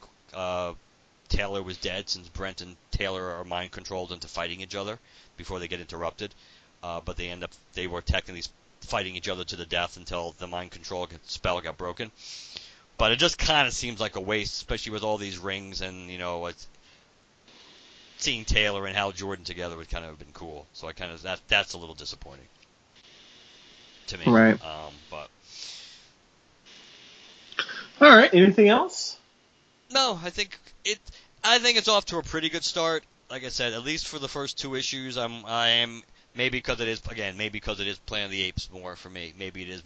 S3: Taylor was dead, since Brent and Taylor are mind controlled into fighting each other before they get interrupted. But they were technically fighting each other to the death until the mind control spell got broken. But it just kind of seems like a waste, especially with all these rings, and seeing Taylor and Hal Jordan together would kind of have been cool. So that's a little disappointing to me.
S2: Right.
S3: But
S2: all right. Anything else?
S3: No, I think it's off to a pretty good start. Like I said, at least for the first two issues, I am maybe because it is Planet of the Apes more for me. Maybe it is.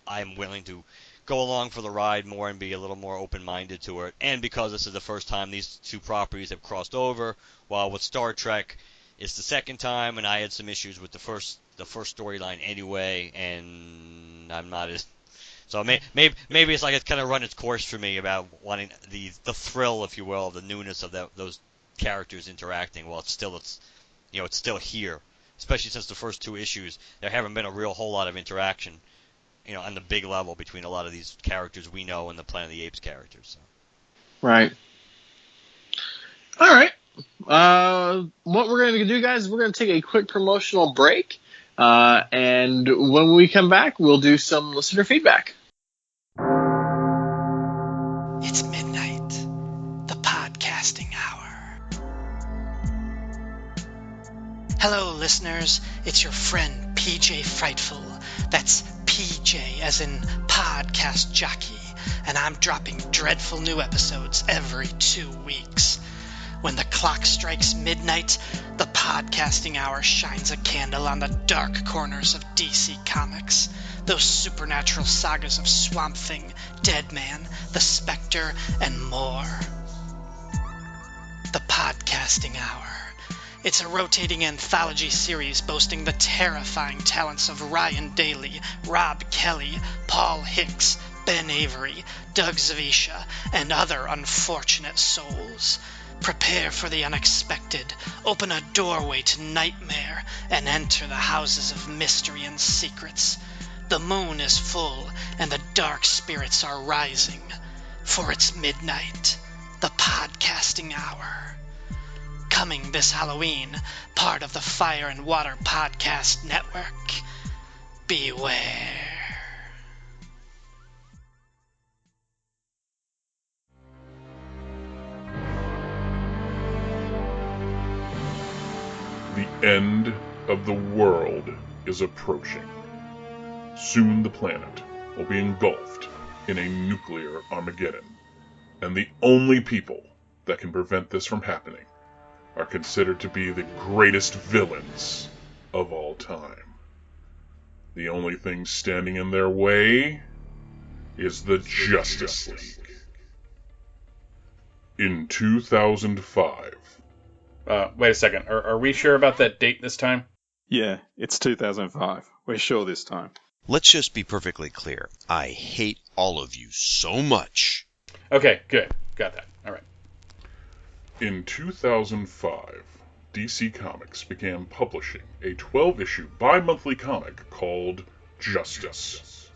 S3: I'm willing to go along for the ride more and be a little more open-minded to it. And because this is the first time these two properties have crossed over, while with Star Trek, it's the second time, and I had some issues with the first storyline anyway, and I'm not as... So maybe it's like it's kind of run its course for me about wanting the thrill, if you will, the newness of those characters interacting. Well, it's still here, especially since the first two issues. There haven't been a whole lot of interaction, on the big level between a lot of these characters we know and the Planet of the Apes characters. So.
S2: Right. All right. What we're going to do, guys, we're going to take a quick promotional break, and when we come back, we'll do some listener feedback.
S5: It's midnight, the podcasting hour. Hello, listeners. It's your friend, PJ Frightful. That's PJ as in podcast jockey, and I'm dropping dreadful new episodes every 2 weeks. When the clock strikes midnight, the podcasting hour shines a candle on the dark corners of DC Comics. Those supernatural sagas of Swamp Thing, Deadman, The Spectre, and more. The Podcasting Hour. It's a rotating anthology series boasting the terrifying talents of Ryan Daly, Rob Kelly, Paul Hicks, Ben Avery, Doug Zawisza, and other unfortunate souls. Prepare for the unexpected, open a doorway to nightmare, and enter the houses of mystery and secrets. The moon is full, and the dark spirits are rising. for it's midnight, the podcasting hour. Coming this Halloween, part of the Fire and Water Podcast Network. Beware.
S6: The end of the world is approaching. Soon the planet will be engulfed in a nuclear Armageddon, and the only people that can prevent this from happening are considered to be the greatest villains of all time. The only thing standing in their way is the Justice League. In 2005,
S7: Wait a second. Are we sure about that date this time?
S8: Yeah, it's 2005. We're sure this time.
S9: Let's just be perfectly clear. I hate all of you so much.
S7: Okay, good. Got that. All right.
S6: In 2005, DC Comics began publishing a 12-issue bi-monthly comic called Justice.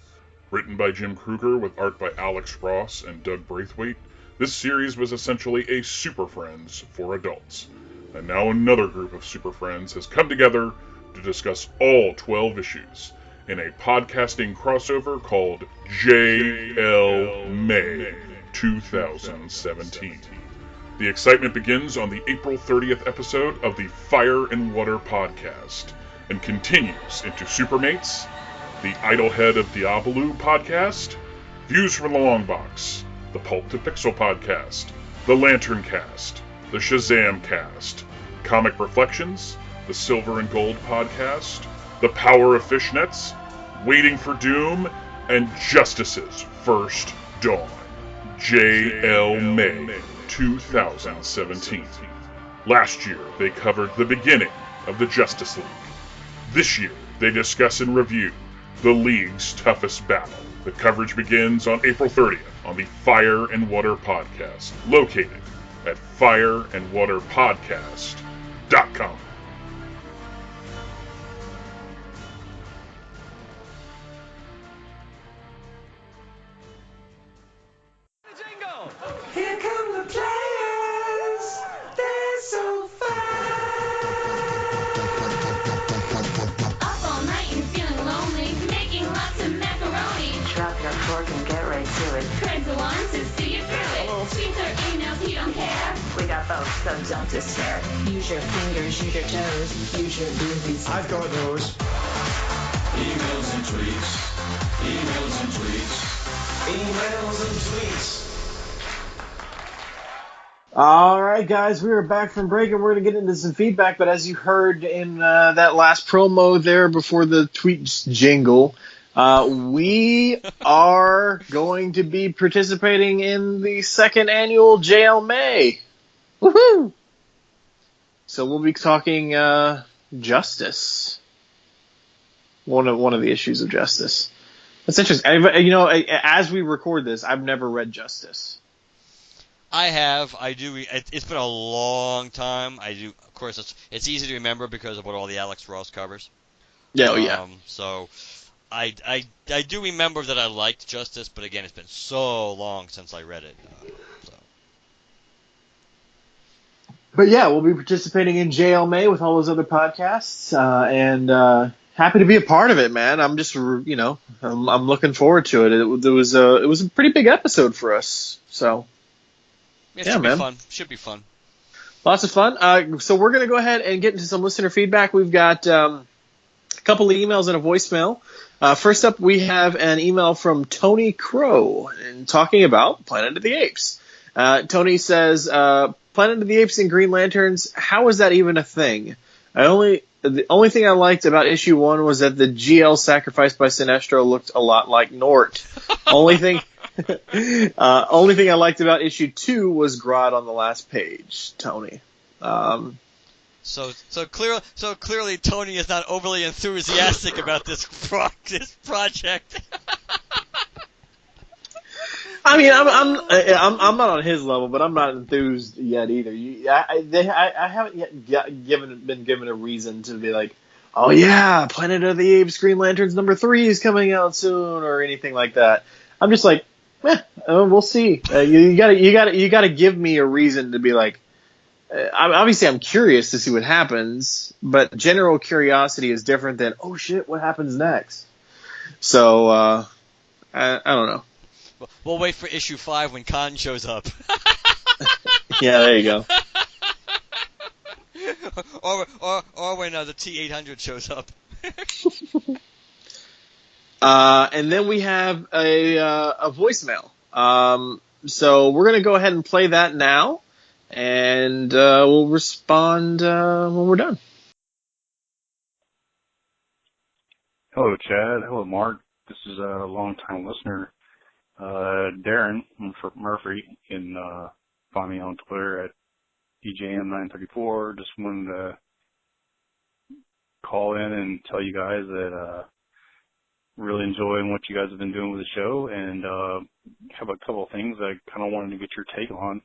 S6: Written by Jim Kruger with art by Alex Ross and Doug Braithwaite, this series was essentially a Super Friends for adults. And now another group of Super Friends has come together to discuss all 12 issues in a podcasting crossover called JL May 2017. The excitement begins on the April 30th episode of the Fire and Water podcast and continues into Supermates, the Idlehead of Diabolu podcast, Views from the Long Box, the Pulp to Pixel podcast, the LanternCast, the Shazam Cast, Comic Reflections, the Silver and Gold podcast, the Power of Fishnets, Waiting for Doom, and Justice's First Dawn. JL May 2017. Last year, they covered the beginning of the Justice League. This year, they discuss and review the League's toughest battle. The coverage begins on April 30th on the Fire and Water podcast, located at fireandwaterpodcast.com.
S10: Here come the players, they're so fine.
S11: Up all night and feeling lonely, making lots of macaroni.
S10: Drop your fork and get right to it.
S11: Craig's alarm to see you through it. Tweets or emails, you don't care.
S10: We got both, so don't despair.
S12: Use your fingers, use your toes, use your boobies.
S1: I've got those.
S13: Emails and tweets. Emails and tweets. Emails and tweets.
S2: All right, guys, we are back from break, and we're going to get into some feedback. But as you heard in that last promo there before the tweets jingle, we are going to be participating in the second annual JL May. Woohoo! So we'll be talking Justice, one of the issues of Justice. That's interesting. You know, as we record this, I've never read Justice.
S3: I have. I do. It's been a long time. I do. Of course, it's easy to remember because of what all the Alex Ross covers.
S2: Yeah. Oh, yeah.
S3: So, I do remember that I liked Justice, but again, it's been so long since I read it.
S2: But yeah, we'll be participating in JL May with all those other podcasts, and happy to be a part of it, man. I'm just, you know, I'm looking forward to it. It was a pretty big episode for us, so.
S3: It should be fun. Should be fun.
S2: Lots of fun. So we're going to go ahead and get into some listener feedback. We've got a couple of emails and a voicemail. First up, we have an email from Tony Crow talking about Planet of the Apes. Tony says, Planet of the Apes and Green Lanterns, how is that even a thing? The only thing I liked about issue 1 was that the GL sacrificed by Sinestro looked a lot like Nort. Only thing I liked about issue 2 was Grodd on the last page, Tony.
S3: So clearly Tony is not overly enthusiastic about this project.
S2: I mean, I'm not on his level, but I'm not enthused yet either. I haven't yet been given a reason to be like, oh yeah, Planet of the Apes, Green Lanterns #3 is coming out soon, or anything like that. I'm just like, We'll see. You gotta give me a reason to be like. Obviously, I'm curious to see what happens, but general curiosity is different than oh shit, what happens next? So I don't know.
S3: We'll wait for issue 5 when Khan shows up.
S2: Yeah, there you go.
S3: or when the T-800 shows up.
S2: And then we have a voicemail. So we're gonna go ahead and play that now, and we'll respond when we're done.
S14: Hello, Chad. Hello, Mark. This is a long-time listener, Darren Murphy. You can find me on Twitter at DJM934. Just wanted to call in and tell you guys that really enjoying what you guys have been doing with the show, and have a couple of things I kind of wanted to get your take on.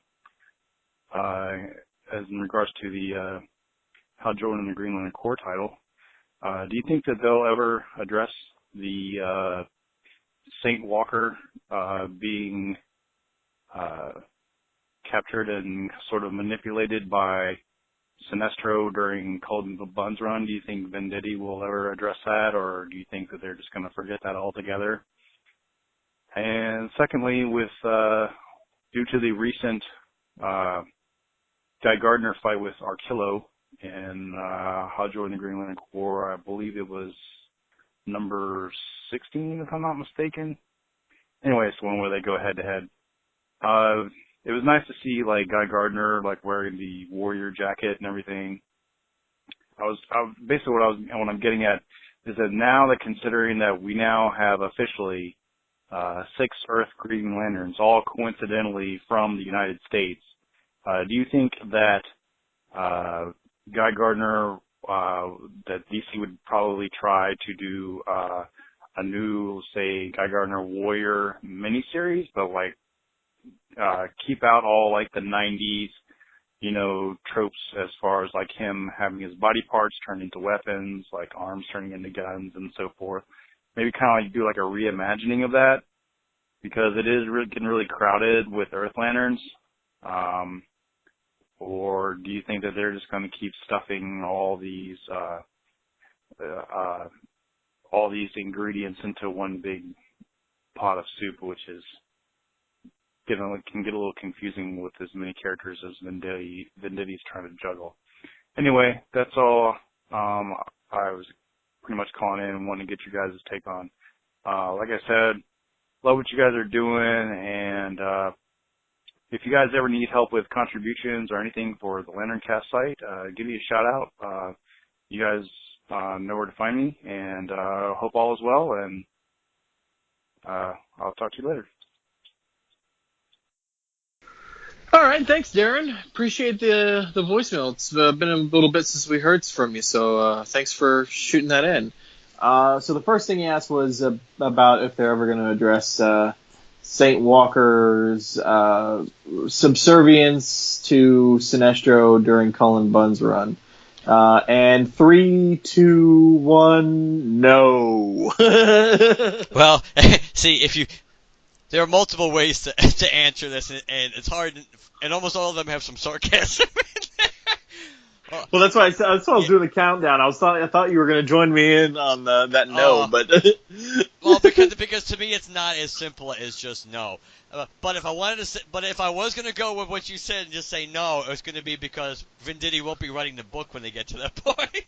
S14: As in regards to the Hal Jordan and the Green Lantern Corps title. Do you think that they'll ever address the Saint Walker being captured and sort of manipulated by Sinestro during Cullen Bunn's run? Do you think Venditti will ever address that, or do you think that they're just going to forget that altogether? And secondly, with due to the recent Guy Gardner fight with Arkillo and Hal Jordan and the Green Lantern Corps, I believe it was number 16, if I'm not mistaken. Anyway, it's the one where they go head to head. It was nice to see like Guy Gardner like wearing the warrior jacket and everything. Basically what I'm getting at is that now that considering that we now have officially 6 Earth Green Lanterns, all coincidentally from the United States, do you think that Guy Gardner, that DC would probably try to do a new, say, Guy Gardner Warrior miniseries, but like keep out all like the 90s, tropes as far as like him having his body parts turned into weapons, like arms turning into guns and so forth. Maybe kind of like do like a reimagining of that, because it is getting really crowded with Earth Lanterns. Or do you think that they're just going to keep stuffing all these ingredients into one big pot of soup, which is can get a little confusing with as many characters as Venditti's trying to juggle. Anyway, that's all. I was pretty much calling in and wanting to get you guys' take on. Like I said, love what you guys are doing, and if you guys ever need help with contributions or anything for the LanternCast site, give me a shout out. You guys know where to find me, and hope all is well, and I'll talk to you later.
S2: All right, thanks, Darren. Appreciate the voicemail. It's been a little bit since we heard from you, so thanks for shooting that in. So the first thing he asked was about if they're ever going to address Saint Walker's subservience to Sinestro during Cullen Bunn's run. And 3, 2, 1, no.
S3: Well, see, there are multiple ways to answer this, and it's hard, and almost all of them have some sarcasm in there.
S2: Well, that's why I was doing the countdown. I thought you were going to join me in on that no, but
S3: well, because to me it's not as simple as just no. But if I was going to go with what you said and just say no, it was going to be because Venditti won't be writing the book when they get to that point.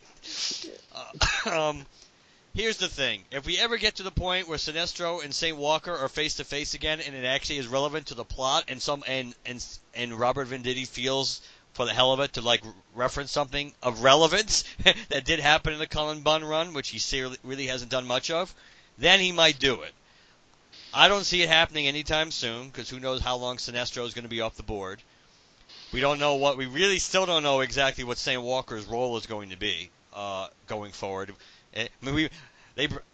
S3: Here's the thing. If we ever get to the point where Sinestro and St. Walker are face to face again, and it actually is relevant to the plot, and Robert Venditti feels for the hell of it to like reference something of relevance that did happen in the Cullen Bunn run, which he really hasn't done much of, then he might do it. I don't see it happening anytime soon, because who knows how long Sinestro is going to be off the board. We really still don't know exactly what St. Walker's role is going to be going forward. I mean,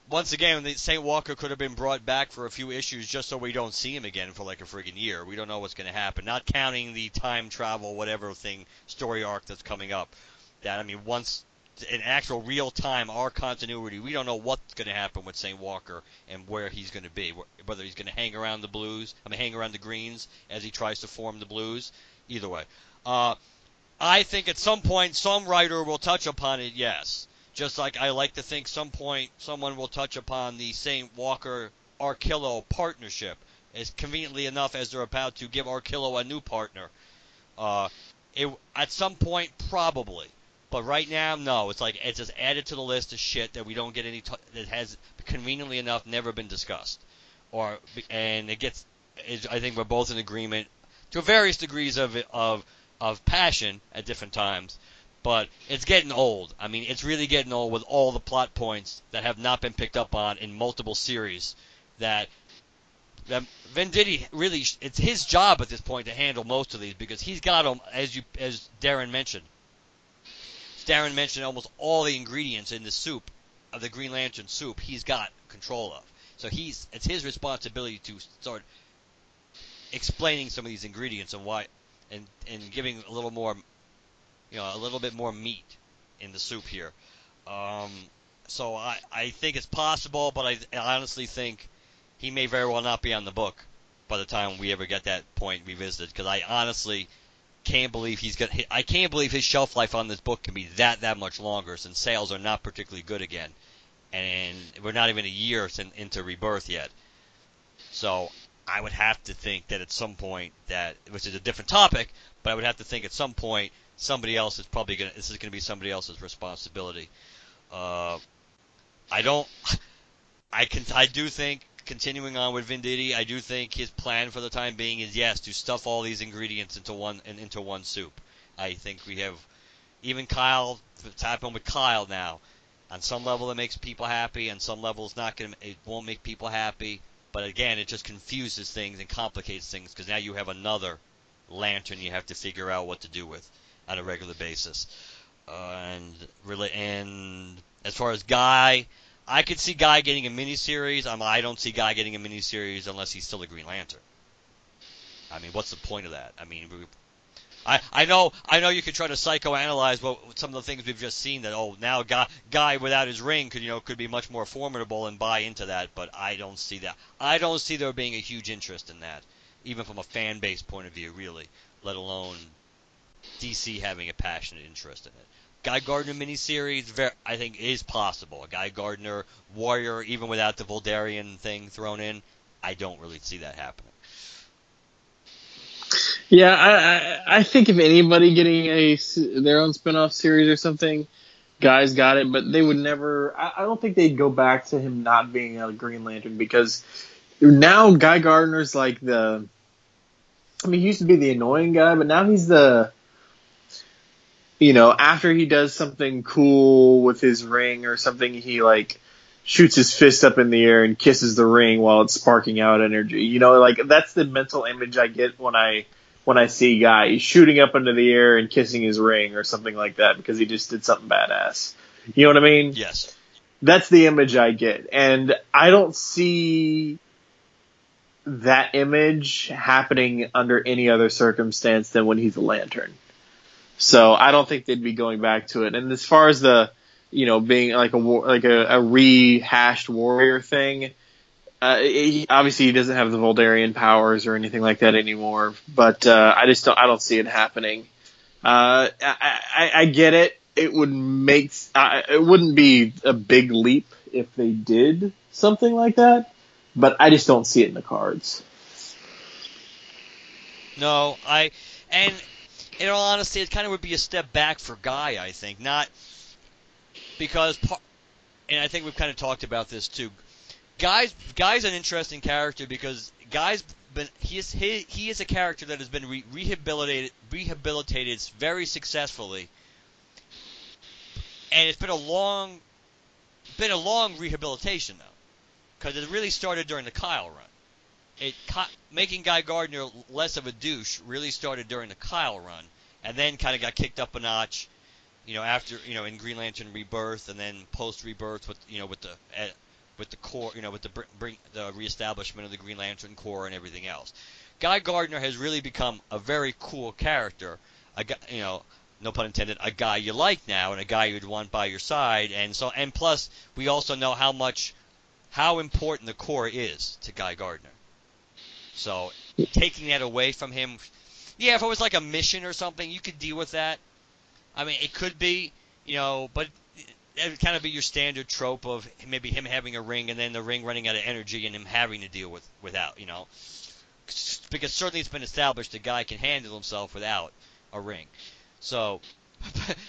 S3: once again, St. Walker could have been brought back for a few issues just so we don't see him again for like a friggin' year. We don't know what's going to happen. Not counting the time travel, whatever thing, story arc that's coming up. That, I mean, once in actual real time, our continuity, we don't know what's going to happen with St. Walker and where he's going to be. Whether he's going to hang around hang around the Greens as he tries to form the Blues. Either way. I think at some point some writer will touch upon it, yes. Just like I like to think some point someone will touch upon the St. Walker-Arkillo partnership, as conveniently enough as they're about to give Arkillo a new partner. At some point, probably. But right now, no. It's like it's just added to the list of shit that we don't get any that has conveniently enough never been discussed, and it gets. I think we're both in agreement to various degrees of passion at different times, but it's getting old. I mean, it's really getting old with all the plot points that have not been picked up on in multiple series. That Venditti really, it's his job at this point to handle most of these because he's got them, as Darren mentioned. Darren mentioned almost all the ingredients in the soup, of the Green Lantern soup, he's got control of. So it's his responsibility to start explaining some of these ingredients and why, and giving a little more, a little bit more meat in the soup here. So I think it's possible, but I honestly think he may very well not be on the book by the time we ever get that point revisited, because I honestly can't believe I can't believe his shelf life on this book can be that much longer, since sales are not particularly good again, and we're not even a year into Rebirth yet. So I would have to think that at some point which is a different topic, but I would have to think at some point somebody else is this is going to be somebody else's responsibility. I do think, continuing on with Venditti, I do think his plan for the time being is, yes, to stuff all these ingredients into one soup. I think we have, even Kyle, it's happened with Kyle now. On some level it makes people happy, on some level it won't make people happy, but again, it just confuses things and complicates things, because now you have another Lantern you have to figure out what to do with on a regular basis. And as far as Guy, I could see Guy getting a miniseries. I don't see Guy getting a miniseries unless he's still a Green Lantern. I mean, what's the point of that? I mean, I know you could try to psychoanalyze some of the things we've just seen, that now Guy without his ring could be much more formidable, and buy into that, but I don't see that. I don't see there being a huge interest in that, even from a fan base point of view, really, let alone DC having a passionate interest in it. Guy Gardner miniseries, I think, is possible. A Guy Gardner Warrior, even without the Voldarian thing thrown in, I don't really see that happening.
S4: Yeah, I think if anybody getting their own spin-off series or something, Guy's got it, but they would never. I don't think they'd go back to him not being a Green Lantern, because now Guy Gardner's like he used to be the annoying guy, but now he's after he does something cool with his ring or something, he shoots his fist up in the air and kisses the ring while it's sparking out energy. That's the mental image I get when I see Guy. He's shooting up into the air and kissing his ring or something like that because he just did something badass. You know what I mean?
S3: Yes.
S4: That's the image I get. And I don't see that image happening under any other circumstance than when he's a Lantern. So I don't think they'd be going back to it. And as far as the, being a rehashed Warrior thing, obviously he doesn't have the Voldarian powers or anything like that anymore. But I don't see it happening. I get it. It wouldn't be a big leap if they did something like that, but I just don't see it in the cards.
S3: No, and in all honesty, it kind of would be a step back for Guy, I think. Not because, and I think we've kind of talked about this too. Guy's an interesting character because he is a character that has been rehabilitated very successfully, and it's been a long rehabilitation though, because it really started during the Kyle run. Making Guy Gardner less of a douche really started during the Kyle run, and then kind of got kicked up a notch, after in Green Lantern Rebirth, and then post Rebirth with the core, with the reestablishment of the Green Lantern Corps and everything else. Guy Gardner has really become a very cool character, no pun intended, a guy you like now and a guy you'd want by your side. And plus, we also know how important the core is to Guy Gardner. So taking that away from him, yeah, if it was like a mission or something, you could deal with that. I mean, it could be, but it would kind of be your standard trope of maybe him having a ring and then the ring running out of energy and him having to deal without, because certainly it's been established the guy can handle himself without a ring. So,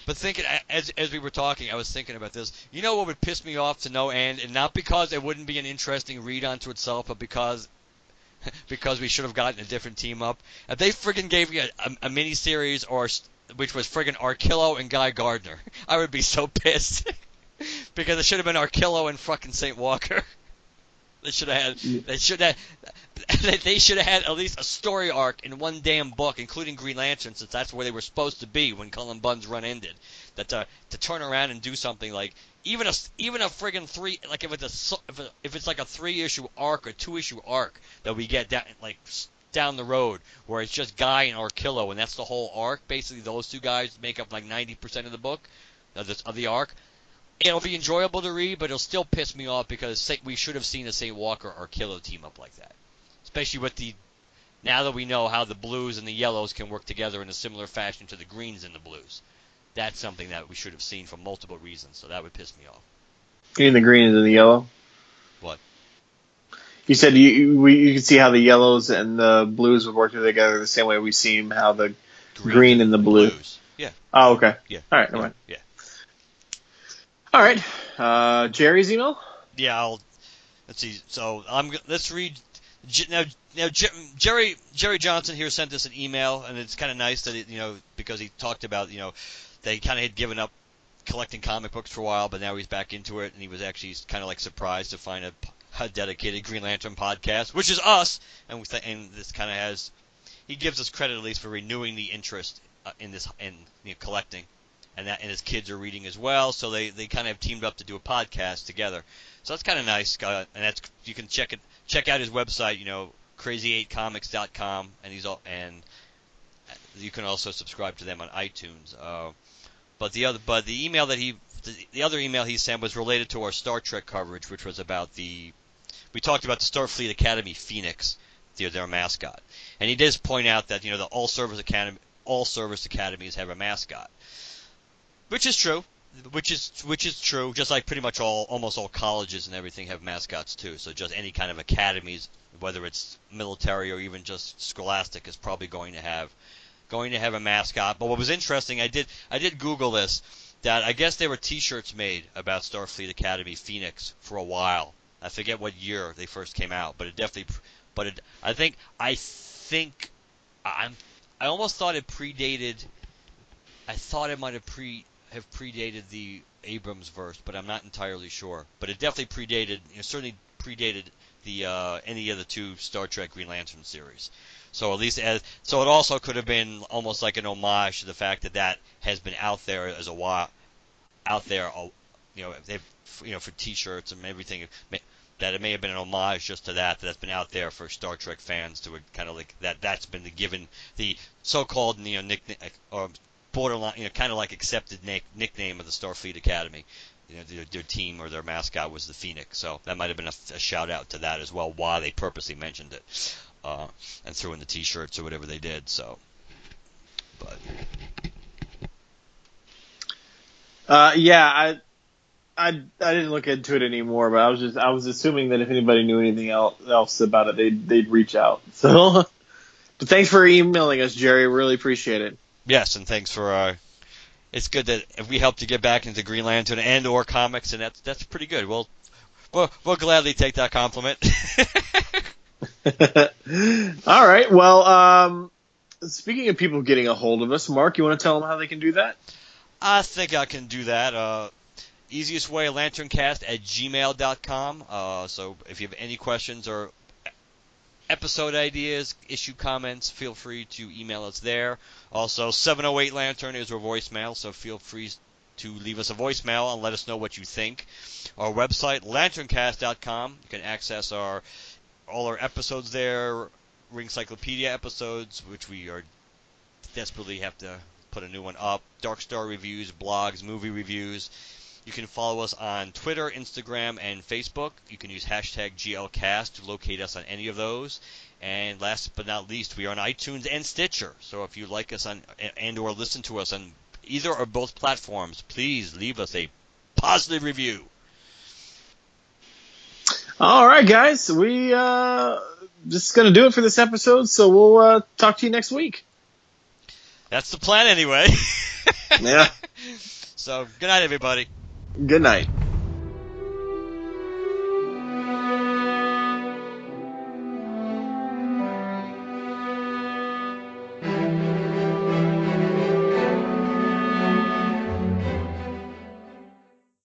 S3: but thinking as we were talking, I was thinking about this. You know what would piss me off to no end, and not because it wouldn't be an interesting read unto itself, but because we should have gotten a different team up. If they friggin' gave me a mini series which was friggin' Arkillo and Guy Gardner, I would be so pissed because it should have been Arkillo and fucking St. Walker. They should have had at least a story arc in one damn book, including Green Lantern, since that's where they were supposed to be when Cullen Bunn's run ended. That to turn around and do something like even a friggin' three, like if it's like a 3-issue arc or 2-issue arc that we get down the road where it's just Guy and Arkillo and that's the whole arc. Basically, those two guys make up like 90% of the book of the arc. It'll be enjoyable to read, but it'll still piss me off because we should have seen a St. Walker Arkillo team up like that. Especially now that we know how the blues and the yellows can work together in a similar fashion to the greens and the blues. That's something that we should have seen for multiple reasons, so that would piss me off.
S2: You mean the greens and the yellow?
S3: What?
S2: You said you could see how the yellows and the blues would work together the same way we see how the green and the blues.
S3: Yeah.
S2: Oh, okay.
S3: Yeah.
S2: All right, never mind.
S3: Yeah.
S2: All right, Jerry's email.
S3: Yeah, let's see. So let's read. Now Jerry Johnson here sent us an email, and it's kind of nice that because he talked about they kind of had given up collecting comic books for a while, but now he's back into it, and he was actually kind of like surprised to find a dedicated Green Lantern podcast, which is us, and this kind of he gives us credit at least for renewing the interest in this and collecting. And his kids are reading as well, so they kind of have teamed up to do a podcast together. So that's kind of nice, and you can check out his website, crazy8comics.com, and you can also subscribe to them on iTunes. But the other email he sent was related to our Star Trek coverage, which was about we talked about the Starfleet Academy Phoenix, their mascot, and he does point out that the all service academies have a mascot. Which is true. Just like pretty much almost all colleges and everything have mascots too. So just any kind of academies, whether it's military or even just scholastic, is probably going to have a mascot. But what was interesting, I did Google this, that I guess there were T-shirts made about Starfleet Academy Phoenix for a while. I forget what year they first came out, but I almost thought it predated. I thought it might have predated the Abrams verse, but I'm not entirely sure. But it definitely certainly predated the any of the two Star Trek Green Lantern series. So it also could have been almost like an homage to the fact that has been out there as a while, for T-shirts and everything. That it may have been an homage just to that's been out there for Star Trek fans to kind of like that's been given the so-called nickname or borderline, kind of like accepted nickname of the Starfleet Academy. Their team or their mascot was the Phoenix, so that might have been a shout out to that as well. Why they purposely mentioned it and threw in the T-shirts or whatever they did. So, but
S2: I didn't look into it anymore, but I was assuming that if anybody knew anything else about it, they'd reach out. So, but thanks for emailing us, Jerry. Really appreciate it.
S3: Yes, and thanks for. It's good that if we helped you get back into Green Lantern and or comics, and that's pretty good. We'll gladly take that compliment.
S2: All right. Well, speaking of people getting a hold of us, Mark, you want to tell them how they can do that?
S3: I think I can do that. Easiest way, LanternCast@gmail.com. So if you have any questions or episode ideas, issue comments, feel free to email us there. Also, 708 Lantern is our voicemail, so feel free to leave us a voicemail and let us know what you think. Our website, LanternCast.com. You can access all our episodes there, Ringcyclopedia episodes, which we are desperately have to put a new one up. Dark Star reviews, blogs, movie reviews. You can follow us on Twitter, Instagram, and Facebook. You can use hashtag GLCast to locate us on any of those. And last but not least, we are on iTunes and Stitcher. So if you like us on and or listen to us on either or both platforms, please leave us a positive review.
S4: All right, guys. We just going to do it for this episode, so we'll talk to you next week.
S3: That's the plan anyway.
S4: Yeah.
S3: So, good night, everybody.
S4: Good night.